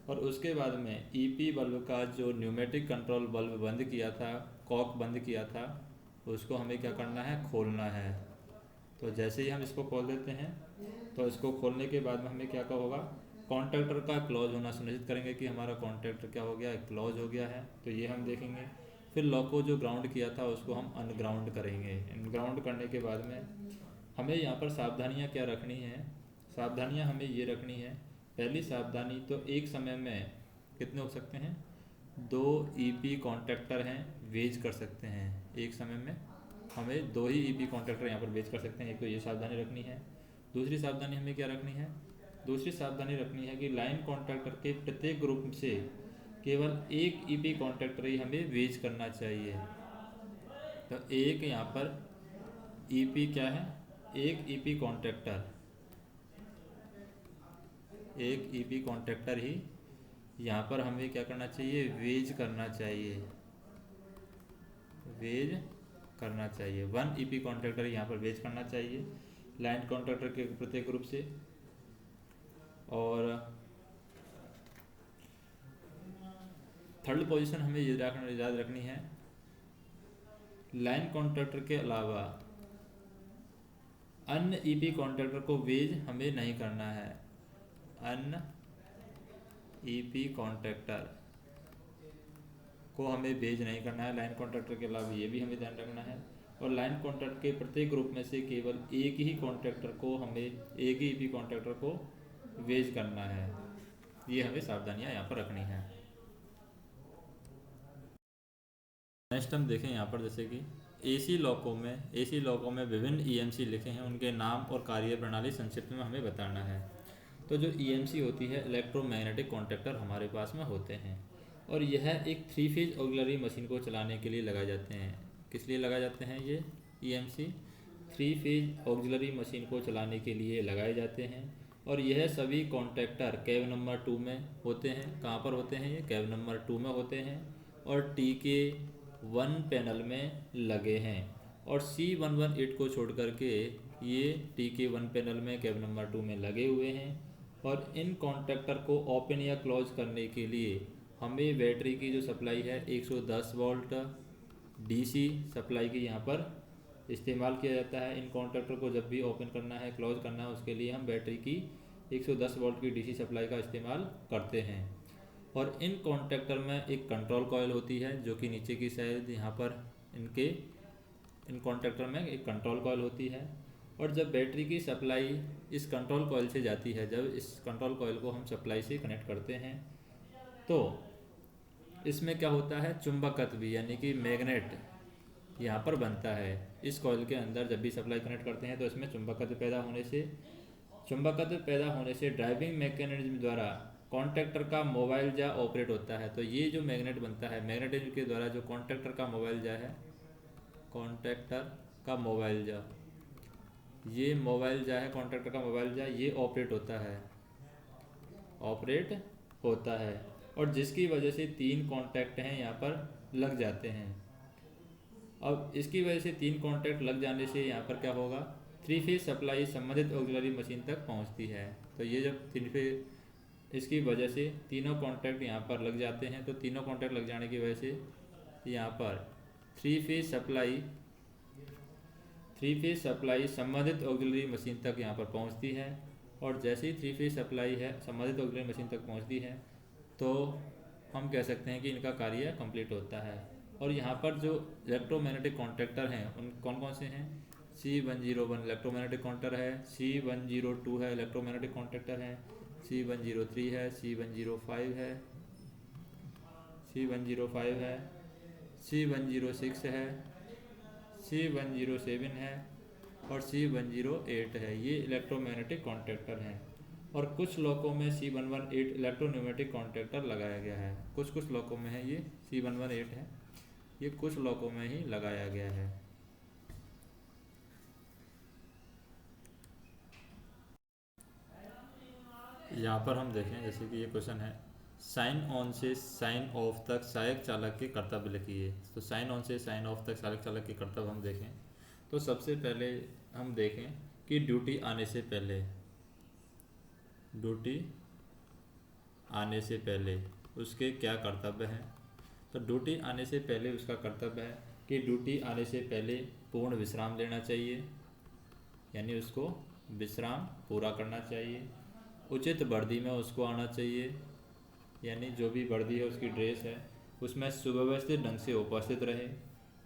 Speaker 1: और उसके बाद में ईपी वाल्व का जो न्यूमेटिक कंट्रोल वाल्व बंद किया था, कॉक बंद किया था, उसको हमें क्या करना है, खोलना है। तो जैसे ही हम इसको खोल देते हैं तो इसको खोलने के बाद में हमें क्या होगा, कॉन्टैक्टर का क्लोज होना सुनिश्चित करेंगे कि हमारा कॉन्टैक्टर क्या हो गया है, क्लोज हो गया है। तो ये हम देखेंगे। फिर लॉक को जो ग्राउंड किया था उसको हम अनग्राउंड करेंगे। अनग्राउंड करने के बाद में हमें यहाँ पर सावधानियाँ क्या रखनी है, सावधानियाँ हमें ये रखनी है। पहली सावधानी तो एक समय में कितने हो सकते हैं, 2 ईपी कॉन्टैक्टर हैं वेज कर सकते हैं एक समय में, हमें 2 ही ईपी कॉन्टैक्टर यहाँ पर वेज कर सकते हैं। एक तो ये सावधानी रखनी है। दूसरी सावधानी हमें क्या रखनी है, दूसरी सावधानी रखनी है कि लाइन कॉन्टैक्टर के प्रत्येक ग्रुप से केवल एक ईपी कॉन्टैक्टर ही हमें वेज करना चाहिए। तो एक यहाँ पर ईपी क्या है, एक ईपी कॉन्टैक्टर, एक ईपी कॉन्टैक्टर ही यहाँ पर हमें क्या करना चाहिए, वेज करना चाहिए, वेज करना चाहिए। 1 ईपी कॉन्टैक्टर यहाँ पर वेज करना चाहिए लाइन कॉन्टैक्टर के प्रत्येक ग्रुप से। और थर्ड पोजीशन हमें याद रखनी है, लाइन कॉन्टैक्टर के अलावा अन्य ईपी कॉन्टैक्टर को वेज हमें नहीं करना है। अन्य ईपी कॉन्टैक्टर को हमें वेज नहीं करना है लाइन कॉन्टैक्टर के अलावा, ये भी हमें ध्यान रखना है। और लाइन कॉन्टैक्टर के प्रत्येक ग्रुप में से केवल एक ही कॉन्टैक्टर को हमें, एक ही ईपी कॉन्टैक्टर को वेज करना है। ये हमें सावधानियां यहाँ पर रखनी है। नेक्स्ट हम देखें यहाँ पर, जैसे कि एसी लॉकों में विभिन्न ईएमसी लिखे हैं, उनके नाम और कार्य प्रणाली संक्षिप्त में हमें बताना है। तो जो ईएमसी होती है इलेक्ट्रोमैग्नेटिक कॉन्टैक्टर हमारे पास में होते हैं, और यह एक 3 फेज ऑक्सिलरी मशीन को चलाने के लिए लगाए जाते हैं। किस लिए लगाए जाते हैं ये ईएमसी? 3 फेज ऑक्सिलरी मशीन को चलाने के लिए लगाए जाते हैं। और यह सभी कॉन्टैक्टर कैब नंबर 2 में होते हैं। कहाँ पर होते हैं? ये कैब नंबर 2 में होते हैं और TK1 पैनल में लगे हैं। और C118 को छोड़ करके ये TK1 पैनल में कैब नंबर 2 में लगे हुए हैं। और इन कॉन्टैक्टर को ओपन या क्लोज करने के लिए हमें बैटरी की जो सप्लाई है 110 वोल्ट DC सप्लाई की यहाँ पर इस्तेमाल किया जाता है। इन कॉन्टैक्टर को जब भी ओपन करना है, क्लोज करना है, उसके लिए हम बैटरी की 110 वोल्ट की DC सप्लाई का इस्तेमाल करते हैं। और इन कॉन्टैक्टर में एक कंट्रोल कॉइल होती है जो कि नीचे की साइड यहाँ पर इन कॉन्टैक्टर में एक कंट्रोल कॉइल होती है। और जब बैटरी की सप्लाई इस कंट्रोल कॉइल से जाती है, जब इस कंट्रोल कॉइल को हम सप्लाई से कनेक्ट करते हैं, तो इसमें क्या होता है? चुंबकत्व यानी कि मैग्नेट यहाँ पर बनता है। इस कॉइल के अंदर जब भी सप्लाई कनेक्ट करते हैं तो इसमें चुंबकत्व पैदा होने से ड्राइविंग मैकेनिज्म द्वारा कॉन्टैक्टर का मोबाइल जा ऑपरेट होता है। तो ये जो मैग्नेट बनता है, मैग्नेटिज्म के द्वारा जो कॉन्टैक्टर का मोबाइल जा है, कॉन्टैक्टर का मोबाइल जा, ये मोबाइल जा है, कॉन्टैक्टर का मोबाइल जा, ये ऑपरेट होता है। और जिसकी वजह से 3 कॉन्टैक्ट हैं यहाँ पर लग जाते हैं। अब इसकी वजह से 3 कॉन्टैक्ट लग जाने से यहाँ पर क्या होगा? 3 फेज सप्लाई संबंधित ऑक्सिलरी मशीन तक पहुँचती है। तो ये जब 3 फेज, इसकी वजह से तीनों कॉन्टैक्ट यहाँ पर लग जाते हैं। तो तीनों कॉन्टैक्ट लग जाने की वजह से यहाँ पर 3 फेज सप्लाई संबंधित ऑक्सिलरी मशीन तक यहाँ पर पहुँचती है। और जैसे ही 3 फेज सप्लाई है संबंधित ऑक्सिलरी मशीन तक पहुँचती है तो हम कह सकते हैं कि इनका कार्य कंप्लीट होता है। और यहाँ पर जो इलेक्ट्रोमैग्नेटिक कॉन्टैक्टर हैं उन कौन से हैं? C101 इलेक्ट्रोमैग्नेटिक कॉन्टैक्टर है, C102 है इलेक्ट्रोमैग्नेटिक कॉन्टैक्टर है, C103 है, C105 है, C106 है, C107 है और C108 है। ये इलेक्ट्रोमैग्नेटिक कॉन्टैक्टर हैं। और कुछ लोगों में C118 इलेक्ट्रोन्यूमेटिक कॉन्टैक्टर लगाया गया है। कुछ लोगों में है ये C118 है, ये कुछ लोगों में ही लगाया गया है। यहाँ पर हम देखें, जैसे कि ये क्वेश्चन है, साइन ऑन से साइन ऑफ तक सहायक चालक के कर्तव्य लिखिए। तो साइन ऑन से साइन ऑफ तक सहायक चालक के कर्तव्य हम देखें तो सबसे पहले हम देखें कि ड्यूटी आने से पहले उसके क्या कर्तव्य हैं। तो ड्यूटी आने से पहले उसका कर्तव्य है कि ड्यूटी आने से पहले पूर्ण विश्राम लेना चाहिए, यानी उसको विश्राम पूरा करना चाहिए। उचित वर्दी में उसको आना चाहिए, यानी जो भी वर्दी है उसकी ड्रेस है उसमें सुव्यवस्थित ढंग से उपस्थित रहे।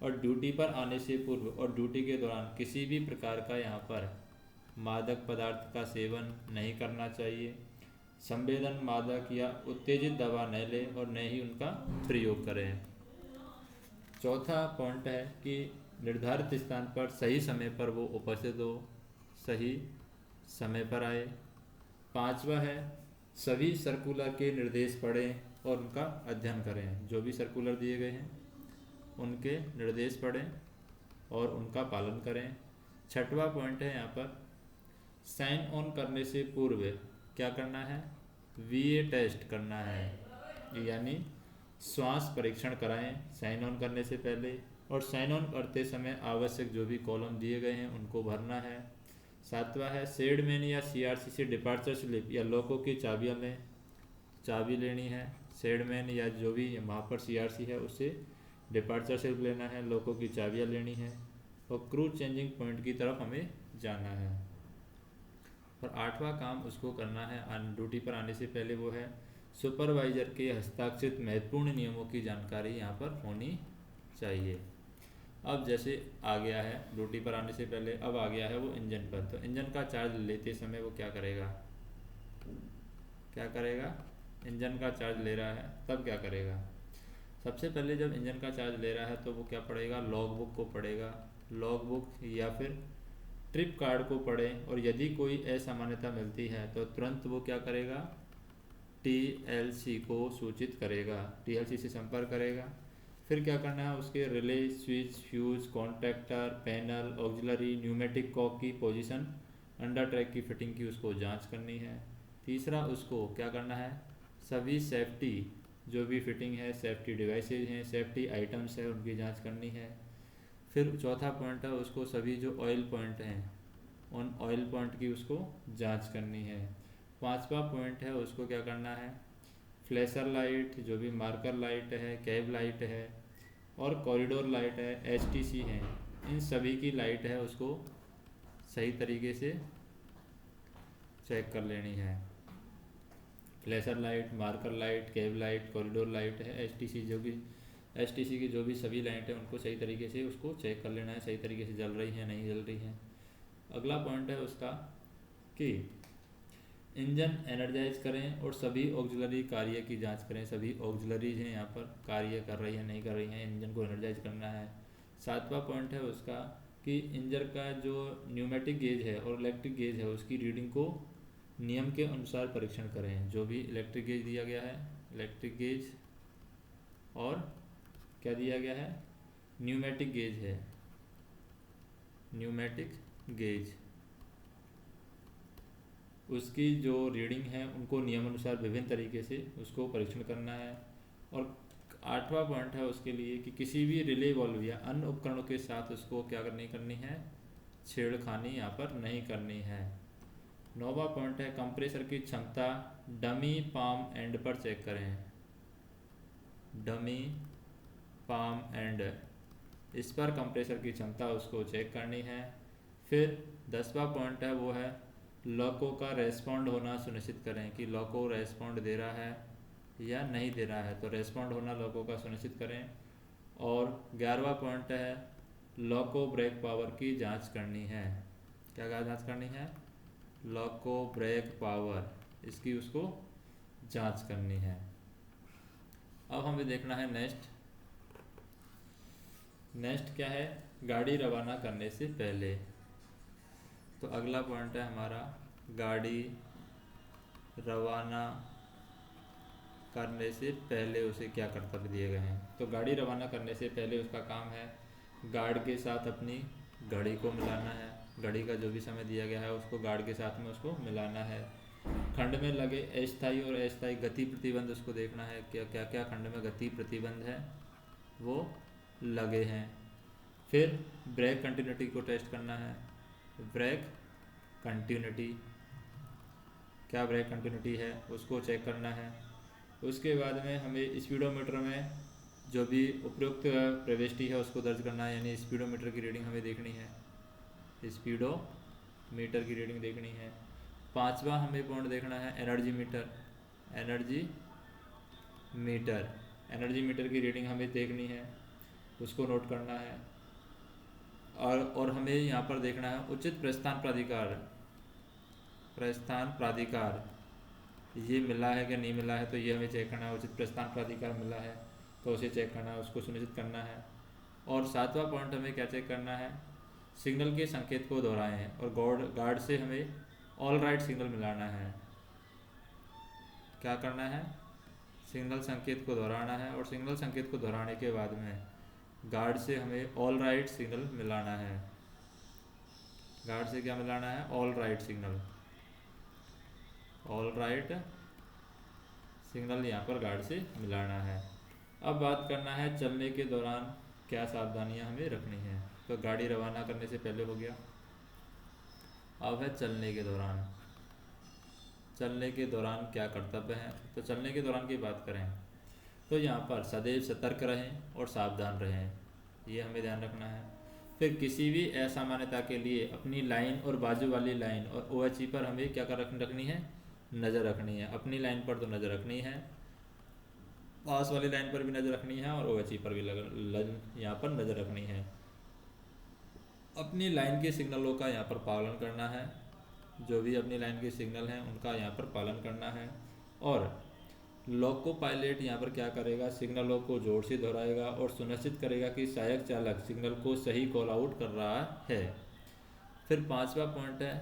Speaker 1: और ड्यूटी पर आने से पूर्व और ड्यूटी के दौरान किसी भी प्रकार का यहाँ पर मादक पदार्थ का सेवन नहीं करना चाहिए। संवेदन मादक या उत्तेजित दवा न लें और न ही उनका प्रयोग करें। चौथा पॉइंट है कि निर्धारित स्थान पर सही समय पर वो उपस्थित हो, सही समय पर आए। पांचवा है सभी सर्कुलर के निर्देश पढ़ें और उनका अध्ययन करें। जो भी सर्कुलर दिए गए हैं उनके निर्देश पढ़ें और उनका पालन करें। छठवां पॉइंट है यहाँ पर साइन ऑन करने से पूर्व क्या करना है? VA टेस्ट करना है, यानी श्वास परीक्षण कराएं साइन ऑन करने से पहले। और साइन ऑन करते समय आवश्यक जो भी कॉलम दिए गए हैं उनको भरना है। सातवां है शेडमैन या CRC से डिपार्चर स्लिप या लॉको की चाबी लेनी है। शेडमैन या जो भी वहाँ पर CRC है उससे डिपार्चर स्लिप लेना है, लॉको की चाबियाँ लेनी है और क्रू चेंजिंग पॉइंट की तरफ हमें जाना है। और आठवां काम उसको करना है ड्यूटी पर आने से पहले, वो है सुपरवाइजर के हस्ताक्षरित महत्वपूर्ण नियमों की जानकारी यहाँ पर होनी चाहिए। अब जैसे आ गया है ड्यूटी पर आने से पहले, अब आ गया है वो इंजन पर। तो इंजन का चार्ज लेते समय वो क्या करेगा? इंजन का चार्ज ले रहा है तब क्या करेगा? सबसे पहले जब इंजन का चार्ज ले रहा है तो वो क्या पढ़ेगा? लॉग बुक को पढ़ेगा। लॉग बुक या फिर ट्रिप कार्ड को पढ़ें और यदि कोई असामान्यता मिलती है तो तुरंत वो क्या करेगा, टीएलसी को सूचित करेगा, टीएलसी से संपर्क करेगा। फिर क्या करना है, उसके relay, switch, fuse, contactor, panel, auxiliary, pneumatic cock की पोजीशन, अंडर ट्रैक की फिटिंग की उसको जांच करनी है। तीसरा, उसको क्या करना है, सभी सेफ्टी जो भी फिटिंग है, सेफ्टी डिवाइसेज हैं, सेफ्टी आइटम्स है, उनकी जांच करनी है। फिर चौथा पॉइंट है, उसको सभी जो ऑयल पॉइंट हैं उन ऑयल पॉइंट की उसको जांच करनी है। पांचवा पॉइंट है, उसको क्या करना है, फ्लैशर लाइट, जो भी मार्कर लाइट है, कैब लाइट है और कॉरिडोर लाइट है, एचटीसी है, इन सभी की लाइट है उसको सही तरीके से चेक कर लेनी है। Flasher light, marker light, cab light, corridor light है, एचटीसी की जो भी सभी लाइट है उनको सही तरीके से उसको चेक कर लेना है, सही तरीके से जल रही है नहीं जल रही है। अगला पॉइंट है उसका कि इंजन एनर्जाइज करें और सभी ऑक्सिलरी कार्य की जांच करें, सभी ऑक्सिलरीज हैं यहाँ पर कार्य कर रही है नहीं कर रही हैं, इंजन को एनर्जाइज करना है। सातवां पॉइंट है उसका कि इंजन का जो न्यूमेटिक गेज है और इलेक्ट्रिक गेज है उसकी रीडिंग को नियम के अनुसार परीक्षण करें। जो भी इलेक्ट्रिक गेज दिया गया है, इलेक्ट्रिक गेज और क्या दिया गया है, न्यूमेटिक गेज है, न्यूमेटिक गेज, उसकी जो रीडिंग है उनको नियमानुसार विभिन्न तरीके से उसको परीक्षण करना है। और आठवां पॉइंट है उसके लिए कि किसी भी रिले वाल्व या अन्य उपकरणों के साथ उसको क्या करनी है, छेड़खानी यहाँ पर नहीं करनी है। नौवां पॉइंट है, कंप्रेसर की क्षमता डमी पाम एंड पर चेक करें, डमी पाम एंड, इस पर कंप्रेसर की क्षमता उसको चेक करनी है। फिर 10वां पॉइंट है वो है लॉको का रेस्पॉन्ड होना सुनिश्चित करें कि लॉको रेस्पॉन्ड दे रहा है या नहीं दे रहा है, तो रेस्पॉन्ड होना लॉको का सुनिश्चित करें। और 11वां पॉइंट है लॉको ब्रेक पावर की जांच करनी है। क्या जांच करनी है, लॉको ब्रेक पावर, इसकी उसको जांच करनी है। अब हमें देखना है नेक्स्ट क्या है, गाड़ी रवाना करने से पहले। तो अगला पॉइंट है हमारा गाड़ी रवाना करने से पहले उसे क्या कर्तव्य दिए गए हैं। तो गाड़ी रवाना करने से पहले उसका काम है गार्ड के साथ अपनी घड़ी को मिलाना है, घड़ी का जो भी समय दिया गया है उसको गार्ड के साथ में उसको मिलाना है। खंड में लगे अस्थायी और अस्थायी गति प्रतिबंध उसको देखना है, क्या खंड में गति प्रतिबंध है वो लगे हैं। फिर ब्रेक कंटिन्यूटी को टेस्ट करना है, ब्रेक कंटिन्यूटी, क्या ब्रेक कंटिन्यूटी है उसको चेक करना है। उसके बाद में हमें स्पीडोमीटर में जो भी उपयुक्त प्रविष्टि है उसको दर्ज करना है, यानी स्पीडोमीटर की रीडिंग हमें देखनी है, स्पीडोमीटर की रीडिंग देखनी है। 5वां हमें पॉइंट देखना है एनर्जी मीटर की रीडिंग हमें देखनी है, उसको नोट करना है। और हमें यहाँ पर देखना है उचित प्रस्थान प्राधिकार ये मिला है कि नहीं मिला है, तो ये हमें चेक करना है। उचित प्रस्थान प्राधिकार मिला है तो उसे चेक करना है, उसको सुनिश्चित करना है। और 7वां पॉइंट हमें क्या चेक करना है, सिग्नल के संकेत को दोहराएं और गार्ड से हमें ऑल राइट सिग्नल मिलाना है। क्या करना है, सिग्नल संकेत को दोहराना है और सिग्नल संकेत को दोहराने के बाद में गार्ड से हमें ऑल राइट सिग्नल मिलाना है। गार्ड से क्या मिलाना है, all write signal, all write signal यहाँ पर गार्ड से मिलाना है। अब बात करना है चलने के दौरान क्या सावधानियां हमें रखनी है। तो गाड़ी रवाना करने से पहले हो गया, अब है चलने के दौरान क्या कर्तव्य है। तो चलने के दौरान की बात करें तो यहाँ पर सदैव सतर्क रहें और सावधान रहें, ये हमें ध्यान रखना है। फिर किसी भी असामान्यता के लिए अपनी लाइन और बाजू वाली लाइन और OHE पर हमें क्या रखनी है, नज़र रखनी है। अपनी लाइन पर तो नज़र रखनी है, पास वाली लाइन पर भी नज़र रखनी है और OHE पर भी यहाँ पर नज़र रखनी है। अपनी लाइन के सिग्नलों का यहाँ पर पालन करना है, जो भी अपनी लाइन के सिग्नल हैं उनका यहाँ पर पालन करना है। और लोको पायलट यहाँ पर क्या करेगा, सिग्नलों को जोर से दोहराएगा और सुनिश्चित करेगा कि सहायक चालक सिग्नल को सही कॉल आउट कर रहा है। फिर पांचवा पॉइंट है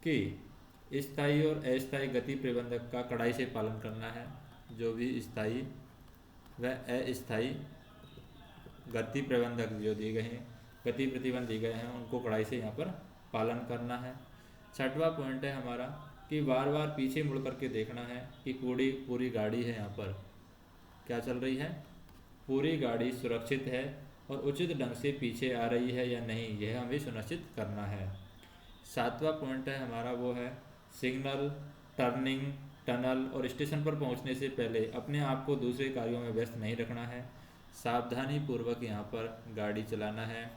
Speaker 1: कि स्थायी और अस्थायी गति प्रबंधक का कड़ाई से पालन करना है। जो भी स्थायी व अस्थायी गति प्रबंधक जो दिए गए हैं, गति प्रतिबंध दिए गए हैं, उनको कड़ाई से यहाँ पर पालन करना है। छठवां पॉइंट है हमारा कि बार बार पीछे मुड़ करके देखना है कि पूरी गाड़ी है, यहाँ पर क्या चल रही है, पूरी गाड़ी सुरक्षित है और उचित ढंग से पीछे आ रही है या नहीं, यह हमें सुनिश्चित करना है। सातवां पॉइंट है हमारा वो है सिग्नल, टर्निंग, टनल और स्टेशन पर पहुंचने से पहले अपने आप को दूसरे कार्यों में व्यस्त नहीं रखना है। सावधानी पूर्वक यहाँ पर गाड़ी चलाना है।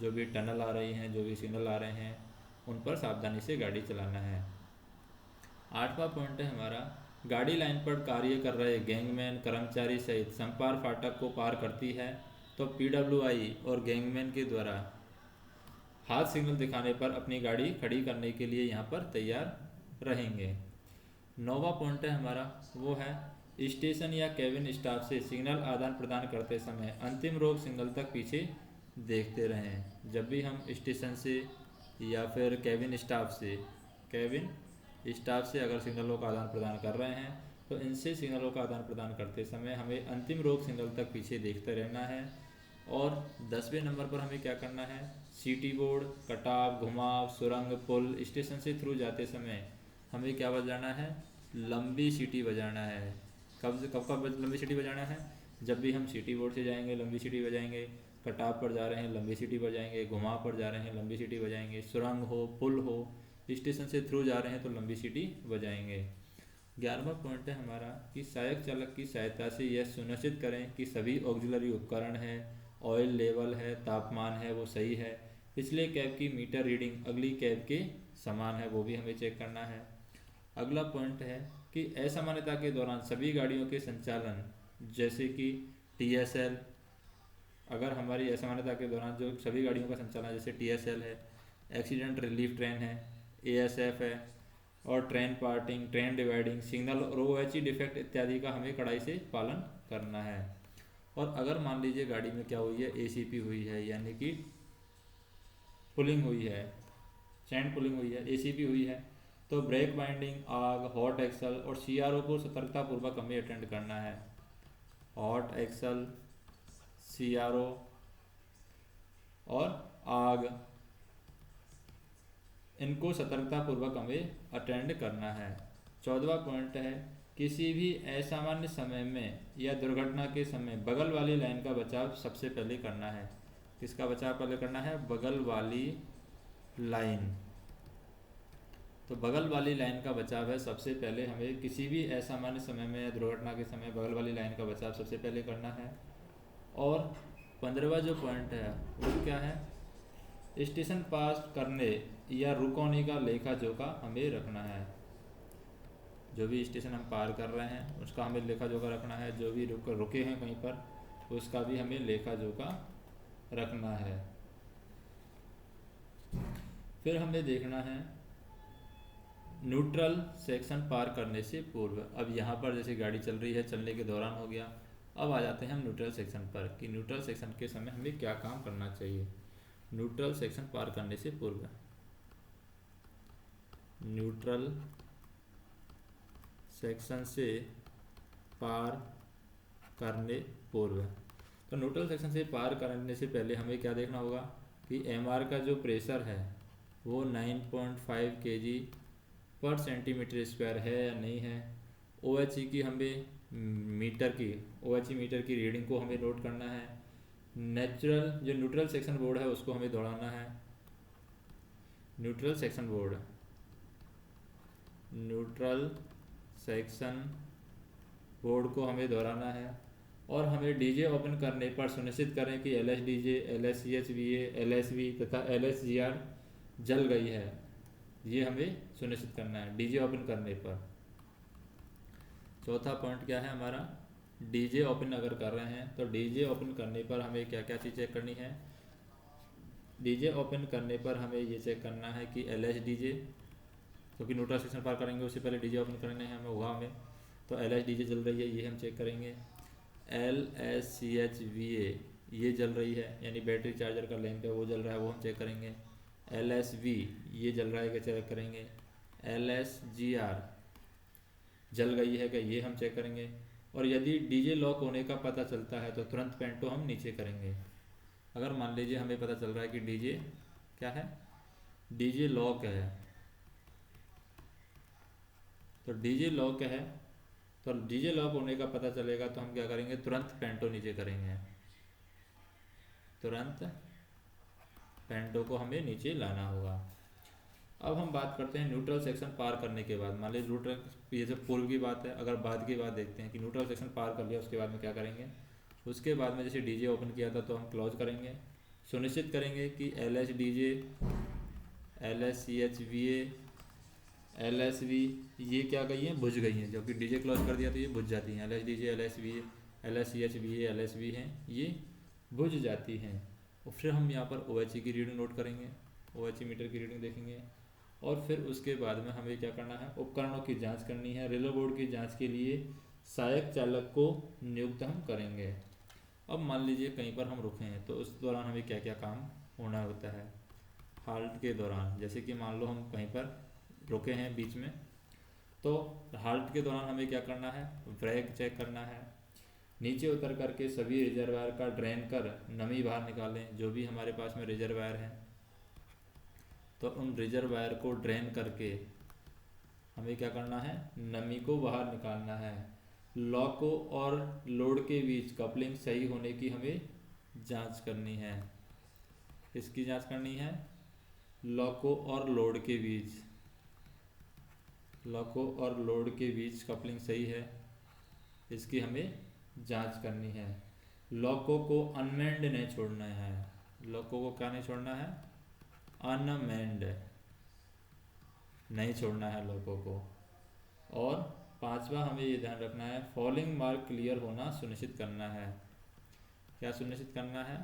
Speaker 1: जो भी टनल आ रही हैं, जो भी सिग्नल आ रहे हैं, उन पर सावधानी से गाड़ी चलाना है। आठवां पॉइंट है हमारा गाड़ी लाइन पर कार्य कर रहे गैंगमैन कर्मचारी सहित संपार फाटक को पार करती है तो PWI और गैंगमैन के द्वारा हाथ सिग्नल दिखाने पर अपनी गाड़ी खड़ी करने के लिए यहाँ पर तैयार रहेंगे। नौवां पॉइंट है हमारा वो है स्टेशन या केबिन स्टाफ से सिग्नल आदान प्रदान करते समय अंतिम रोक सिग्नल तक पीछे देखते रहें। जब भी हम स्टेशन से या फिर केबिन स्टाफ से अगर सिग्नलों का आदान प्रदान कर रहे हैं तो इनसे सिग्नलों का आदान प्रदान करते समय हमें अंतिम रोक सिग्नल तक पीछे देखते रहना है। और 10वें नंबर पर हमें क्या करना है, सीटी बोर्ड, कटाव, घुमाव, सुरंग, पुल, स्टेशन से थ्रू जाते समय हमें क्या बजाना है, लंबी सीटी बजाना है। कब लंबी सीटी बजाना है, जब भी हम सीटी बोर्ड से जाएंगे लंबी सीटी बजाएंगे, कटाव पर जा रहे हैं लंबी सीटी बजाएंगे, घुमाव पर जा रहे हैं लंबी सीटी बजाएंगे, सुरंग हो, पुल हो, स्टेशन से थ्रू जा रहे हैं तो लंबी सीटी बजाएंगे। 11वां पॉइंट है हमारा कि सहायक चालक की सहायता से यह सुनिश्चित करें कि सभी ऑक्सिलरी उपकरण है, ऑयल लेवल है, तापमान है वो सही है, पिछले कैब की मीटर रीडिंग अगली कैब के समान है, वो भी हमें चेक करना है। अगला पॉइंट है कि असामान्यता के दौरान सभी गाड़ियों के संचालन जैसे कि TSL, अगर हमारी असामान्यता के दौरान जो सभी गाड़ियों का संचालन जैसे TSL है, एक्सीडेंट रिलीफ ट्रेन है, ASF है, और train parting, train dividing, signal और OHE डिफेक्ट इत्यादि का हमें कड़ाई से पालन करना है। और अगर मान लीजिए गाड़ी में क्या हुई है, ACP हुई है, यानी कि पुलिंग हुई है, चैन पुलिंग हुई है, ACP हुई है, तो ब्रेक बाइंडिंग, आग, हॉट एक्सल और CRO को सतर्कतापूर्वक हमें अटेंड करना है। हॉट एक्सल, CRO और आग, इनको सतर्कतापूर्वक हमें अटेंड करना है। 14वां पॉइंट है किसी भी असामान्य समय में या दुर्घटना के समय बगल वाली लाइन का बचाव सबसे पहले करना है। किसका बचाव पहले करना है, बगल वाली लाइन। तो बगल वाली लाइन का बचाव है सबसे पहले हमें किसी भी असामान्य समय में या दुर्घटना के समय बगल वाली लाइन का बचाव सबसे पहले करना है। और 15वां जो पॉइंट है वो क्या है, स्टेशन पास करने या रुकने का लेखा जोखा हमें रखना है। जो भी स्टेशन हम पार कर रहे हैं उसका हमें लेखा जोखा रखना है, जो भी रुके हैं कहीं पर उसका भी हमें लेखा जोखा रखना है। फिर हमें देखना है न्यूट्रल सेक्शन पार करने से पूर्व। अब यहाँ पर जैसे गाड़ी चल रही है, चलने के दौरान हो गया, अब आ जाते हैं हम न्यूट्रल सेक्शन पर कि न्यूट्रल सेक्शन के समय हमें क्या काम करना चाहिए। न्यूट्रल सेक्शन पार करने से पूर्व, न्यूट्रल सेक्शन से पार करने पूर्व, तो न्यूट्रल सेक्शन से पार करने से पहले हमें क्या देखना होगा कि MR का जो प्रेशर है वो 9.5 kg पर सेंटीमीटर स्क्वायर है या नहीं है। OHE की हमें OHE मीटर की रीडिंग को हमें नोट करना है। जो न्यूट्रल सेक्शन बोर्ड है उसको हमें दौड़ाना है। न्यूट्रल सेक्शन बोर्ड को हमें दोहराना है। और हमें DJ ओपन करने पर सुनिश्चित करें कि LSDJ, LSCHVA, LSV तथा LSGR जल गई है, ये हमें सुनिश्चित करना है DJ ओपन करने पर। चौथा पॉइंट क्या है हमारा, DJ ओपन अगर कर रहे हैं तो DJ ओपन करने पर हमें क्या क्या चीज़ चेक करनी है। DJ ओपन करने पर हमें ये चेक करना है कि LSDJ, क्योंकि न्यूट्रल सेक्शन पार करेंगे उससे पहले DJ ओपन करने हैं हमें, तो LSDJ चल रही है ये हम चेक करेंगे। LSCHVA ये जल रही है, यानी बैटरी चार्जर का लैंप है वो जल रहा है, वो हम चेक करेंगे। LSV ये जल रहा है क्या, चेक करेंगे। LSGR जल गई है क्या, ये हम चेक करेंगे। और यदि डीजे लॉक होने का पता चलता है तो तुरंत पेंटो हम नीचे करेंगे। अगर मान लीजिए हमें पता चल रहा है कि डीजे क्या है, डीजे लॉक है, तो डीजे लॉक है, तो डीजे लॉक होने का पता चलेगा तो हम क्या करेंगे, तुरंत पेंटो नीचे करेंगे। तुरंत पेंटो को हमें नीचे लाना होगा। अब हम बात करते हैं न्यूट्रल सेक्शन पार करने के बाद। मान लीजिए न्यूट्रल, ये सब पूर्व की बात है। अगर बाद की बात देखते हैं कि न्यूट्रल सेक्शन पार कर लिया उसके बाद में क्या करेंगे। उसके बाद में जैसे डीजे ओपन किया था तो हम क्लोज करेंगे। सुनिश्चित करेंगे कि LSDJ, LSCHVA, LSV ये क्या गई हैं, बुझ गई हैं। जबकि डीजे क्लोज कर दिया तो ये बुझ जाती हैं। LSDJ, LSVA, LSCHVA, LSV हैं, ये बुझ जाती हैं। और फिर हम यहाँ पर OHE की रीडिंग नोट करेंगे, OHE मीटर की रीडिंग देखेंगे। और फिर उसके बाद में हमें क्या करना है, उपकरणों की जांच करनी है। रिले बोर्ड की जांच के लिए सहायक चालक को नियुक्त हम करेंगे। अब मान लीजिए कहीं पर हम रुके हैं तो उस दौरान हमें क्या क्या काम होना होता है। हाल्ट के दौरान, जैसे कि मान लो हम कहीं पर रुके हैं बीच में, तो हाल्ट के दौरान हमें क्या करना है, ब्रेक चेक करना है। नीचे उतर करके सभी रिजर्वायर का ड्रेन कर नमी बाहर निकालें। जो भी हमारे पास में रिजर्वायर है तो उन रिजर्वायर को ड्रेन करके हमें क्या करना है, नमी को बाहर निकालना है। लॉको और लोड के बीच कपलिंग सही होने की हमें जांच करनी है। इसकी जांच करनी है, लॉको और लोड के बीच, लॉको और लोड के बीच कपलिंग सही है, इसकी हमें जांच करनी है। लॉको को अनमेंड नहीं छोड़ना है। लॉको को क्या नहीं छोड़ना है, अनमेंड नहीं छोड़ना है लॉको को। और पांचवा हमें ये ध्यान रखना है, फॉलिंग मार्क क्लियर होना सुनिश्चित करना है। क्या सुनिश्चित करना है,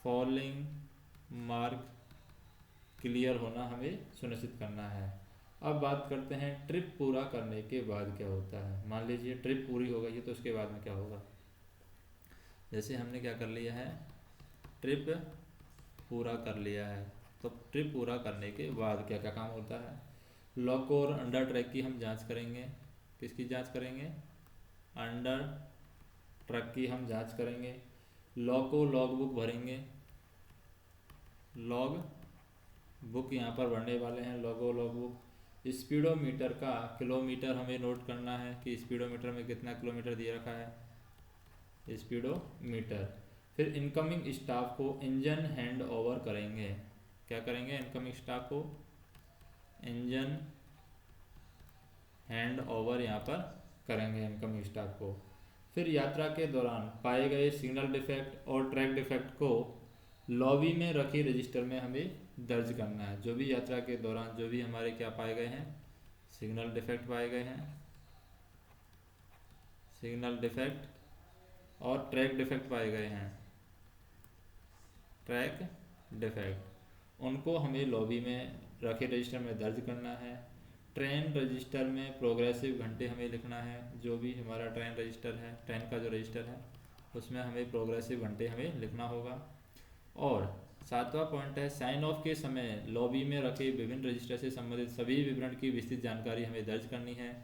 Speaker 1: फॉलिंग मार्क क्लियर होना हमें सुनिश्चित करना है। अब बात करते हैं ट्रिप पूरा करने के बाद क्या होता है। मान लीजिए ट्रिप पूरी हो गई है तो उसके बाद में क्या होगा। जैसे हमने क्या कर लिया है, ट्रिप पूरा कर लिया है, तो ट्रिप पूरा करने के बाद क्या क्या काम होता है। लॉक और अंडर ट्रैक की हम जांच करेंगे। किसकी जांच करेंगे, अंडर ट्रक की हम जांच करेंगे। लॉग को लॉग बुक भरेंगे, लॉग बुक यहाँ पर भरने वाले हैं, लॉगो लॉग बुक। स्पीडोमीटर का किलोमीटर हमें नोट करना है कि स्पीडोमीटर में कितना किलोमीटर दिया रखा है, स्पीडोमीटर। फिर इनकमिंग स्टाफ को इंजन हैंड ओवर करेंगे। क्या करेंगे, इनकमिंग स्टाफ को इंजन हैंड ओवर यहाँ पर करेंगे, इनकमिंग स्टाफ को। फिर यात्रा के दौरान पाए गए सिग्नल डिफेक्ट और ट्रैक डिफेक्ट को लॉबी में रखी रजिस्टर में हमें दर्ज करना है। जो भी यात्रा के दौरान जो भी हमारे क्या पाए गए हैं, सिग्नल डिफेक्ट पाए गए हैं, सिग्नल डिफेक्ट और ट्रैक डिफेक्ट पाए गए हैं, ट्रैक डिफेक्ट, उनको हमें लॉबी में रखे रजिस्टर में दर्ज करना है। ट्रेन रजिस्टर में प्रोग्रेसिव घंटे हमें लिखना है। जो भी हमारा ट्रेन रजिस्टर है, ट्रेन का जो रजिस्टर है उसमें हमें प्रोग्रेसिव घंटे हमें लिखना होगा। और सातवां पॉइंट है, साइन ऑफ के समय लॉबी में रखे विभिन्न रजिस्टर से संबंधित सभी विवरण की विस्तृत जानकारी हमें दर्ज करनी है।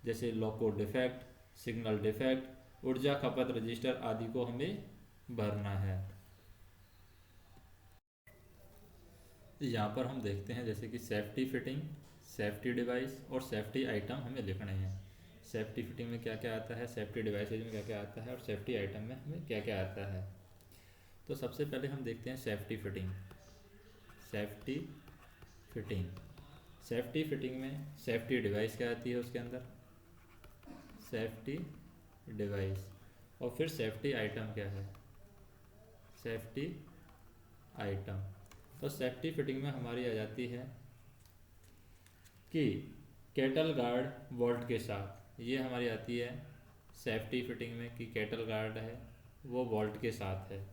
Speaker 1: जैसे लॉको डिफेक्ट, सिग्नल डिफेक्ट, ऊर्जा खपत रजिस्टर आदि को हमें भरना है। यहाँ पर हम देखते हैं जैसे कि सेफ्टी फिटिंग, सेफ्टी डिवाइस और सेफ्टी आइटम हमें लिखने हैं। सेफ्टी फिटिंग में क्या क्या आता है, सेफ्टी डिवाइसेज में क्या क्या आता है और सेफ्टी आइटम में हमें क्या क्या आता है। तो सबसे पहले हम देखते हैं safety fitting. Safety fitting, safety fitting में सेफ्टी डिवाइस क्या आती है उसके अंदर, सेफ्टी डिवाइस। और फिर सेफ्टी आइटम क्या है, सेफ्टी आइटम। तो सेफ्टी फिटिंग में हमारी आ जाती है कि कैटल गार्ड वॉल्ट के साथ, ये हमारी आती है सेफ्टी फिटिंग में कि कैटल गार्ड है वो वॉल्ट के साथ है।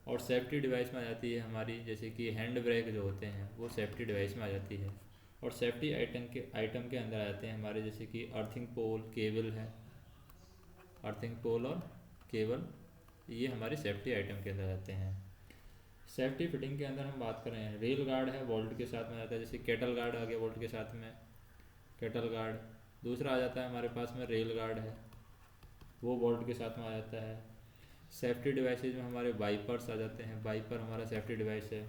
Speaker 1: और सेफ्टी डिवाइस में आ जाती है हमारी जैसे कि हैंड ब्रेक जो होते हैं वो सेफ्टी डिवाइस में आ जाती है। और सेफ्टी आइटम के अंदर आ जाते हैं हमारे जैसे कि अर्थिंग पोल, केबल है, अर्थिंग पोल और केबल ये हमारे सेफ्टी आइटम के अंदर आते हैं। सेफ्टी फिटिंग के अंदर हम बात करें, रेल गार्ड है बोल्ट के साथ में आता है, जैसे कैटल गार्ड आ गया बोल्ट के साथ में, कैटल गार्ड। दूसरा आ जाता है हमारे पास में रेल गार्ड है, वो बोल्ट के साथ में आ जाता है। सेफ्टी डिवाइसेज में हमारे वाइपर्स आ जाते हैं, वाइपर हमारा सेफ्टी डिवाइस है।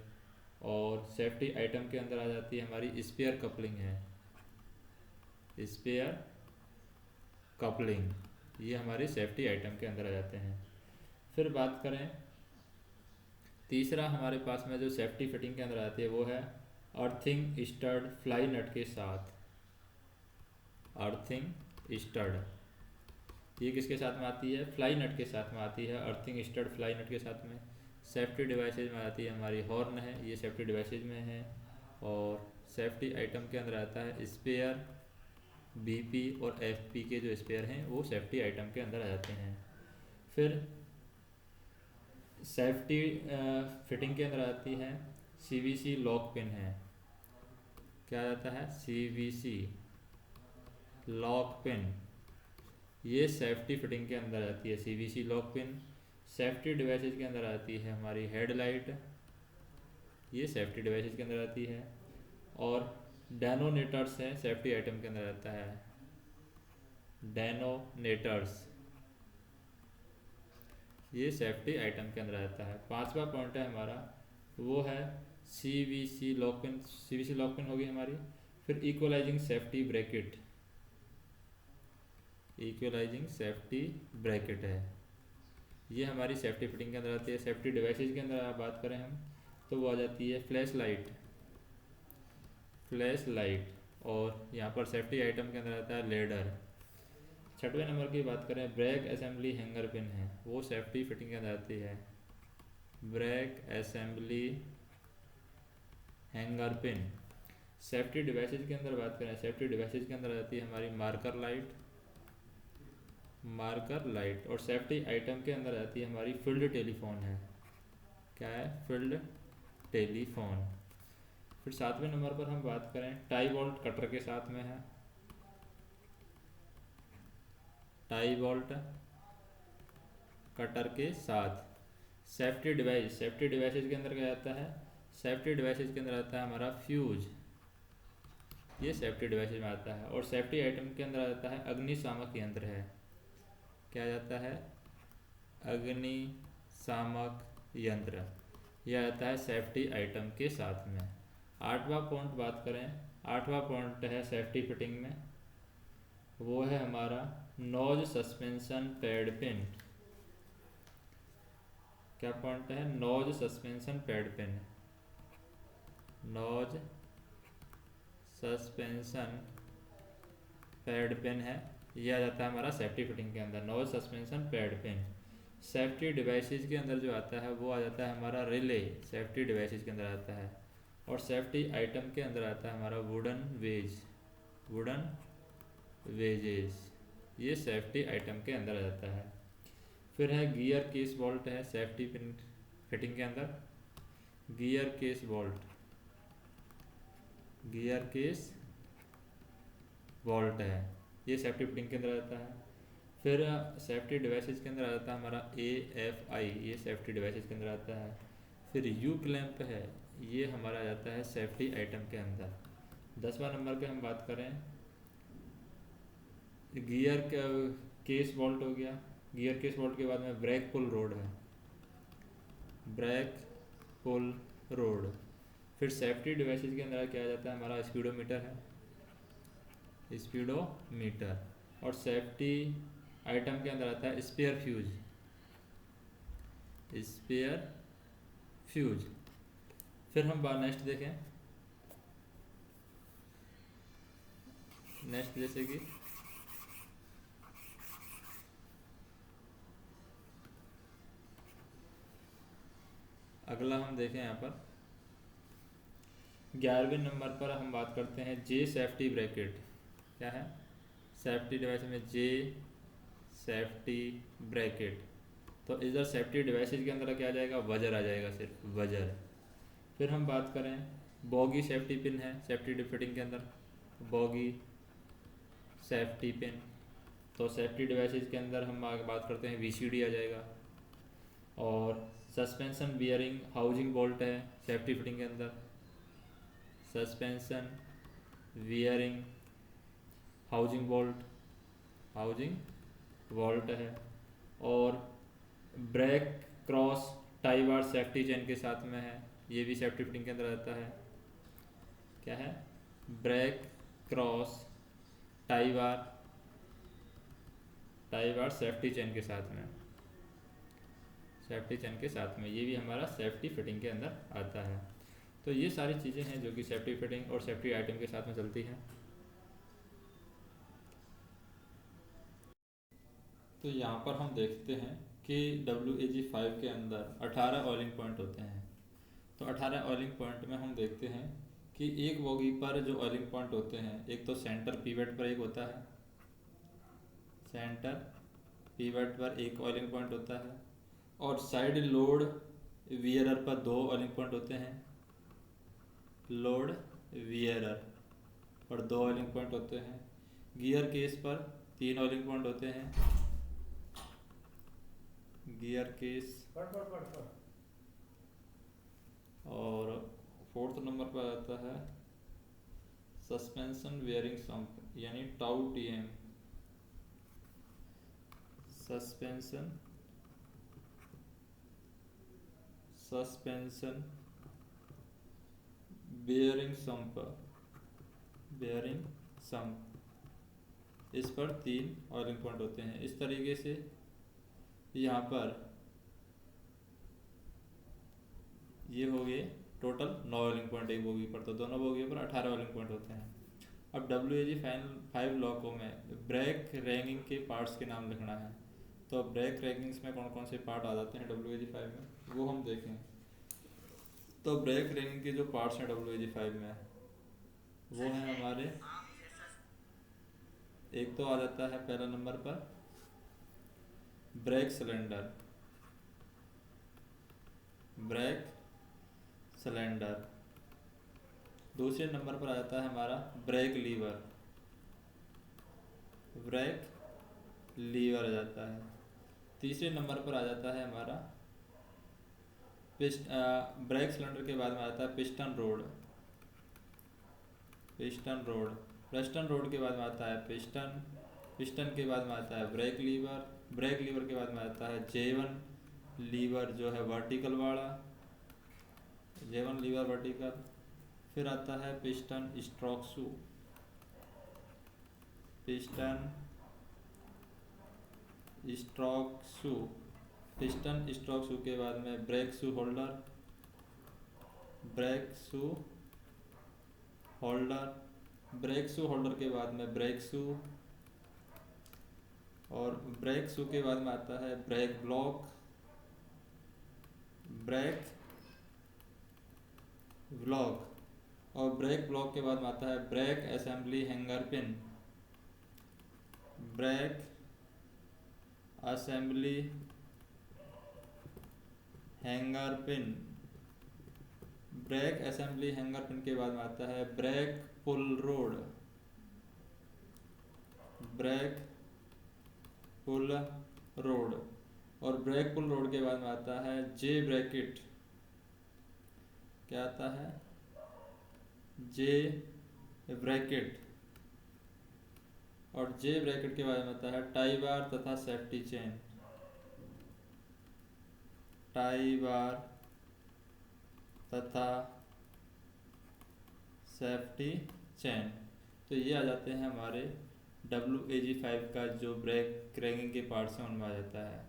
Speaker 1: और सेफ्टी आइटम के अंदर आ जाती है हमारी स्पेयर कपलिंग है, स्पेयर कपलिंग, ये हमारे सेफ्टी आइटम के अंदर आ जाते हैं। फिर बात करें, तीसरा हमारे पास में जो सेफ्टी फिटिंग के अंदर आती है वो है अर्थिंग स्टड फ्लाई नट के साथ, अर्थिंग स्टड। ये किसके साथ में आती है? फ्लाई नट के साथ में आती है, अर्थिंग स्टड फ्लाई नट के साथ में। सेफ्टी डिवाइसेज में आती है हमारी हॉर्न है, ये सेफ्टी डिवाइसेज में है। और सेफ्टी आइटम के अंदर आता है स्पेयर, बीपी और एफपी के जो स्पेयर हैं वो सेफ्टी आइटम के अंदर आ जाते हैं। फिर सेफ्टी फिटिंग के अंदर आती है सीवीसी लॉक पिन है, क्या आता है? सीवीसी लॉक पिन, ये सेफ्टी फिटिंग के अंदर आती है CVC lock pin. Safety devices के अंदर आती है हमारी हेडलाइट, ये सेफ्टी डिवाइसेज के अंदर आती है। और डेनोनेटर्स है, सेफ्टी आइटम के अंदर आता है, डेनोनेटर्स, ये सेफ्टी आइटम के अंदर आता है। पांचवा पॉइंट है हमारा वो है CVC lock pin, CVC lock pin होगी हमारी। फिर equalising safety bracket, equalising safety bracket है, ये हमारी सेफ्टी फिटिंग के अंदर आती है। सेफ्टी डिवाइसेज के अंदर आप बात करें हम तो वो आ जाती है फ्लैश लाइट, फ्लैश लाइट। और यहाँ पर सेफ्टी आइटम के अंदर आता है लेडर। छठवें नंबर की बात करें, ब्रेक असेंबली हैंगर पिन है, वो सेफ्टी फिटिंग के अंदर आती है, brake assembly hanger pin. Safety devices के अंदर बात करें, सेफ्टी डिवाइसेज के अंदर आती है हमारी मार्कर लाइट, मार्कर लाइट। और सेफ्टी आइटम के अंदर आती है हमारी फील्ड टेलीफोन है, क्या है? Field telephone. फिर सातवें नंबर पर हम बात करें, टाई बोल्ट कटर के साथ में है, टाई बोल्ट कटर के साथ। सेफ्टी डिवाइस, सेफ्टी डिवाइसेज के अंदर क्या आता है? सेफ्टी डिवाइसेज के अंदर आता है हमारा फ्यूज, ये सेफ्टी डिवाइसेज में आता है। और सेफ्टी आइटम के अंदर आता है अग्निशामक यंत्र है, क्या जाता है? अग्निशामक यंत्र, यह आता है सेफ्टी आइटम के साथ में। आठवां पॉइंट बात करें, आठवां पॉइंट है सेफ्टी फिटिंग में, वो है हमारा नोज सस्पेंशन पैड पिन। क्या पॉइंट है? Nose suspension pad pin, nose suspension pad pin है, यह आ जाता है हमारा सेफ्टी फिटिंग के अंदर, nose suspension pad pin. Safety devices के अंदर जो आता है वो आ जाता है हमारा रिले, सेफ्टी डिवाइसेज के अंदर आता है। और सेफ्टी आइटम के अंदर आता है हमारा वुडन वेज, वुडन वेजेस, ये सेफ्टी आइटम के अंदर आ जाता है। फिर है गियर केस बोल्ट है सेफ्टी पिन फिटिंग के अंदर, gear case bolt, gear case bolt है, ये सेफ्टी फिटिंग के अंदर आता है। फिर सेफ्टी डिवाइसेज के अंदर आ जाता है हमारा AFI, ये सेफ्टी डिवाइसेज के अंदर आता है। फिर यू क्लैंप है, ये हमारा आ जाता है सेफ्टी आइटम के अंदर। 10वां नंबर पे हम बात करें, गियर केस बोल्ट हो गया, गियर केस बोल्ट के बाद में ब्रेक पुल रोड है, ब्रेक पुल रोड। फिर सेफ्टी डिवाइसेज के अंदर क्या आ जाता है हमारा स्पीडोमीटर है, स्पीडोमीटर। और सेफ्टी आइटम के अंदर आता है स्पेयर फ्यूज, स्पेयर फ्यूज। फिर हम नेक्स्ट देखें, नेक्स्ट जैसे कि अगला हम देखें यहाँ पर 11वें नंबर पर हम बात करते हैं जे सेफ्टी ब्रैकेट, क्या है? सेफ्टी डिवाइस में जे सेफ्टी ब्रैकेट। तो इधर सेफ्टी डिवाइसेज के अंदर क्या आ जाएगा? वजर आ जाएगा, सिर्फ वजर। फिर हम बात करें, बॉगी सेफ्टी पिन है सेफ्टी फिटिंग के अंदर, बॉगी सेफ्टी पिन। तो सेफ्टी डिवाइसेज के अंदर हम आगे बात करते हैं VCD आ जाएगा, और सस्पेंशन बियरिंग हाउसिंग बोल्ट है सेफ्टी फिटिंग के अंदर, सस्पेंशन बियरिंग हाउसिंग बोल्ट है। और brake cross tie bar safety chain के साथ में है, ये भी सेफ्टी फिटिंग के अंदर आता है। क्या है? Brake cross tie bar safety chain के साथ में, ये भी हमारा सेफ्टी फिटिंग के अंदर आता है। तो ये सारी चीज़ें हैं जो कि सेफ्टी फिटिंग और सेफ्टी आइटम के साथ में चलती हैं। तो यहाँ पर हम देखते हैं कि WAG-5 के अंदर 18 ऑयलिंग पॉइंट होते हैं। तो 18 ऑयलिंग पॉइंट में हम देखते हैं कि एक बोगी पर जो ऑयलिंग पॉइंट होते हैं, एक तो सेंटर पीवट पर एक होता है, सेंटर पीवट पर एक ऑयलिंग पॉइंट होता है, और साइड लोड वियरर पर 2 ऑयलिंग पॉइंट होते हैं, लोड वियरर पर 2 ऑयलिंग पॉइंट होते हैं। गियर केस पर 3 ऑयलिंग पॉइंट होते हैं, गियर केस। और 4th नंबर पर आता है सस्पेंशन वेयरिंग सम्प यानी tau TM, suspension bearing sump, इस पर 3 ऑयलिंग पॉइंट होते हैं। इस तरीके से यहाँ पर ये हो गए टोटल 9 ऑयलिंग पॉइंट एक बोगी पर, तो दोनों बोगी पर 18 ऑयलिंग पॉइंट होते हैं। अब WAG-5 लॉकों में ब्रेक रैगिंग के पार्ट्स के नाम लिखना है। तो ब्रेक रैगिंग्स में कौन कौन से पार्ट आ जाते हैं WAG-5 में, वो हम देखें। तो ब्रेक रैगिंग के जो पार्ट्स हैं WAG-5 में, वो हैं हमारे, एक तो आ जाता है पहला नंबर पर ब्रेक सिलेंडर, दूसरे नंबर पर आ जाता है हमारा ब्रेक लीवर आ जाता है। तीसरे नंबर पर आ जाता है हमारा ब्रेक सिलेंडर के बाद में आता है पिस्टन रोड, पिस्टन रोड के बाद में आता है पिस्टन के बाद में आता है ब्रेक लीवर के बाद में आता है J1 लीवर जो है वर्टिकल वाला, J1 लीवर वर्टिकल। फिर आता है पिस्टन स्ट्रोक शू के बाद में ब्रेक शू होल्डर के बाद में ब्रेक शू, और ब्रेक शू के बाद में आता है ब्रेक ब्लॉक और ब्रेक ब्लॉक के बाद में आता है brake assembly hanger pin, brake assembly hanger pin के बाद में आता है ब्रेक पुल रोड, और ब्रेक पुल रोड के बाद में आता है J ब्रैकेट, क्या आता है J ब्रैकेट, और J ब्रैकेट के बाद में आता है टाई बार तथा सेफ्टी चेन। तो ये आ जाते हैं हमारे WAG-5 का जो ब्रेक रैगिंग के पार्ट्स हैं उनमें आ जाता है।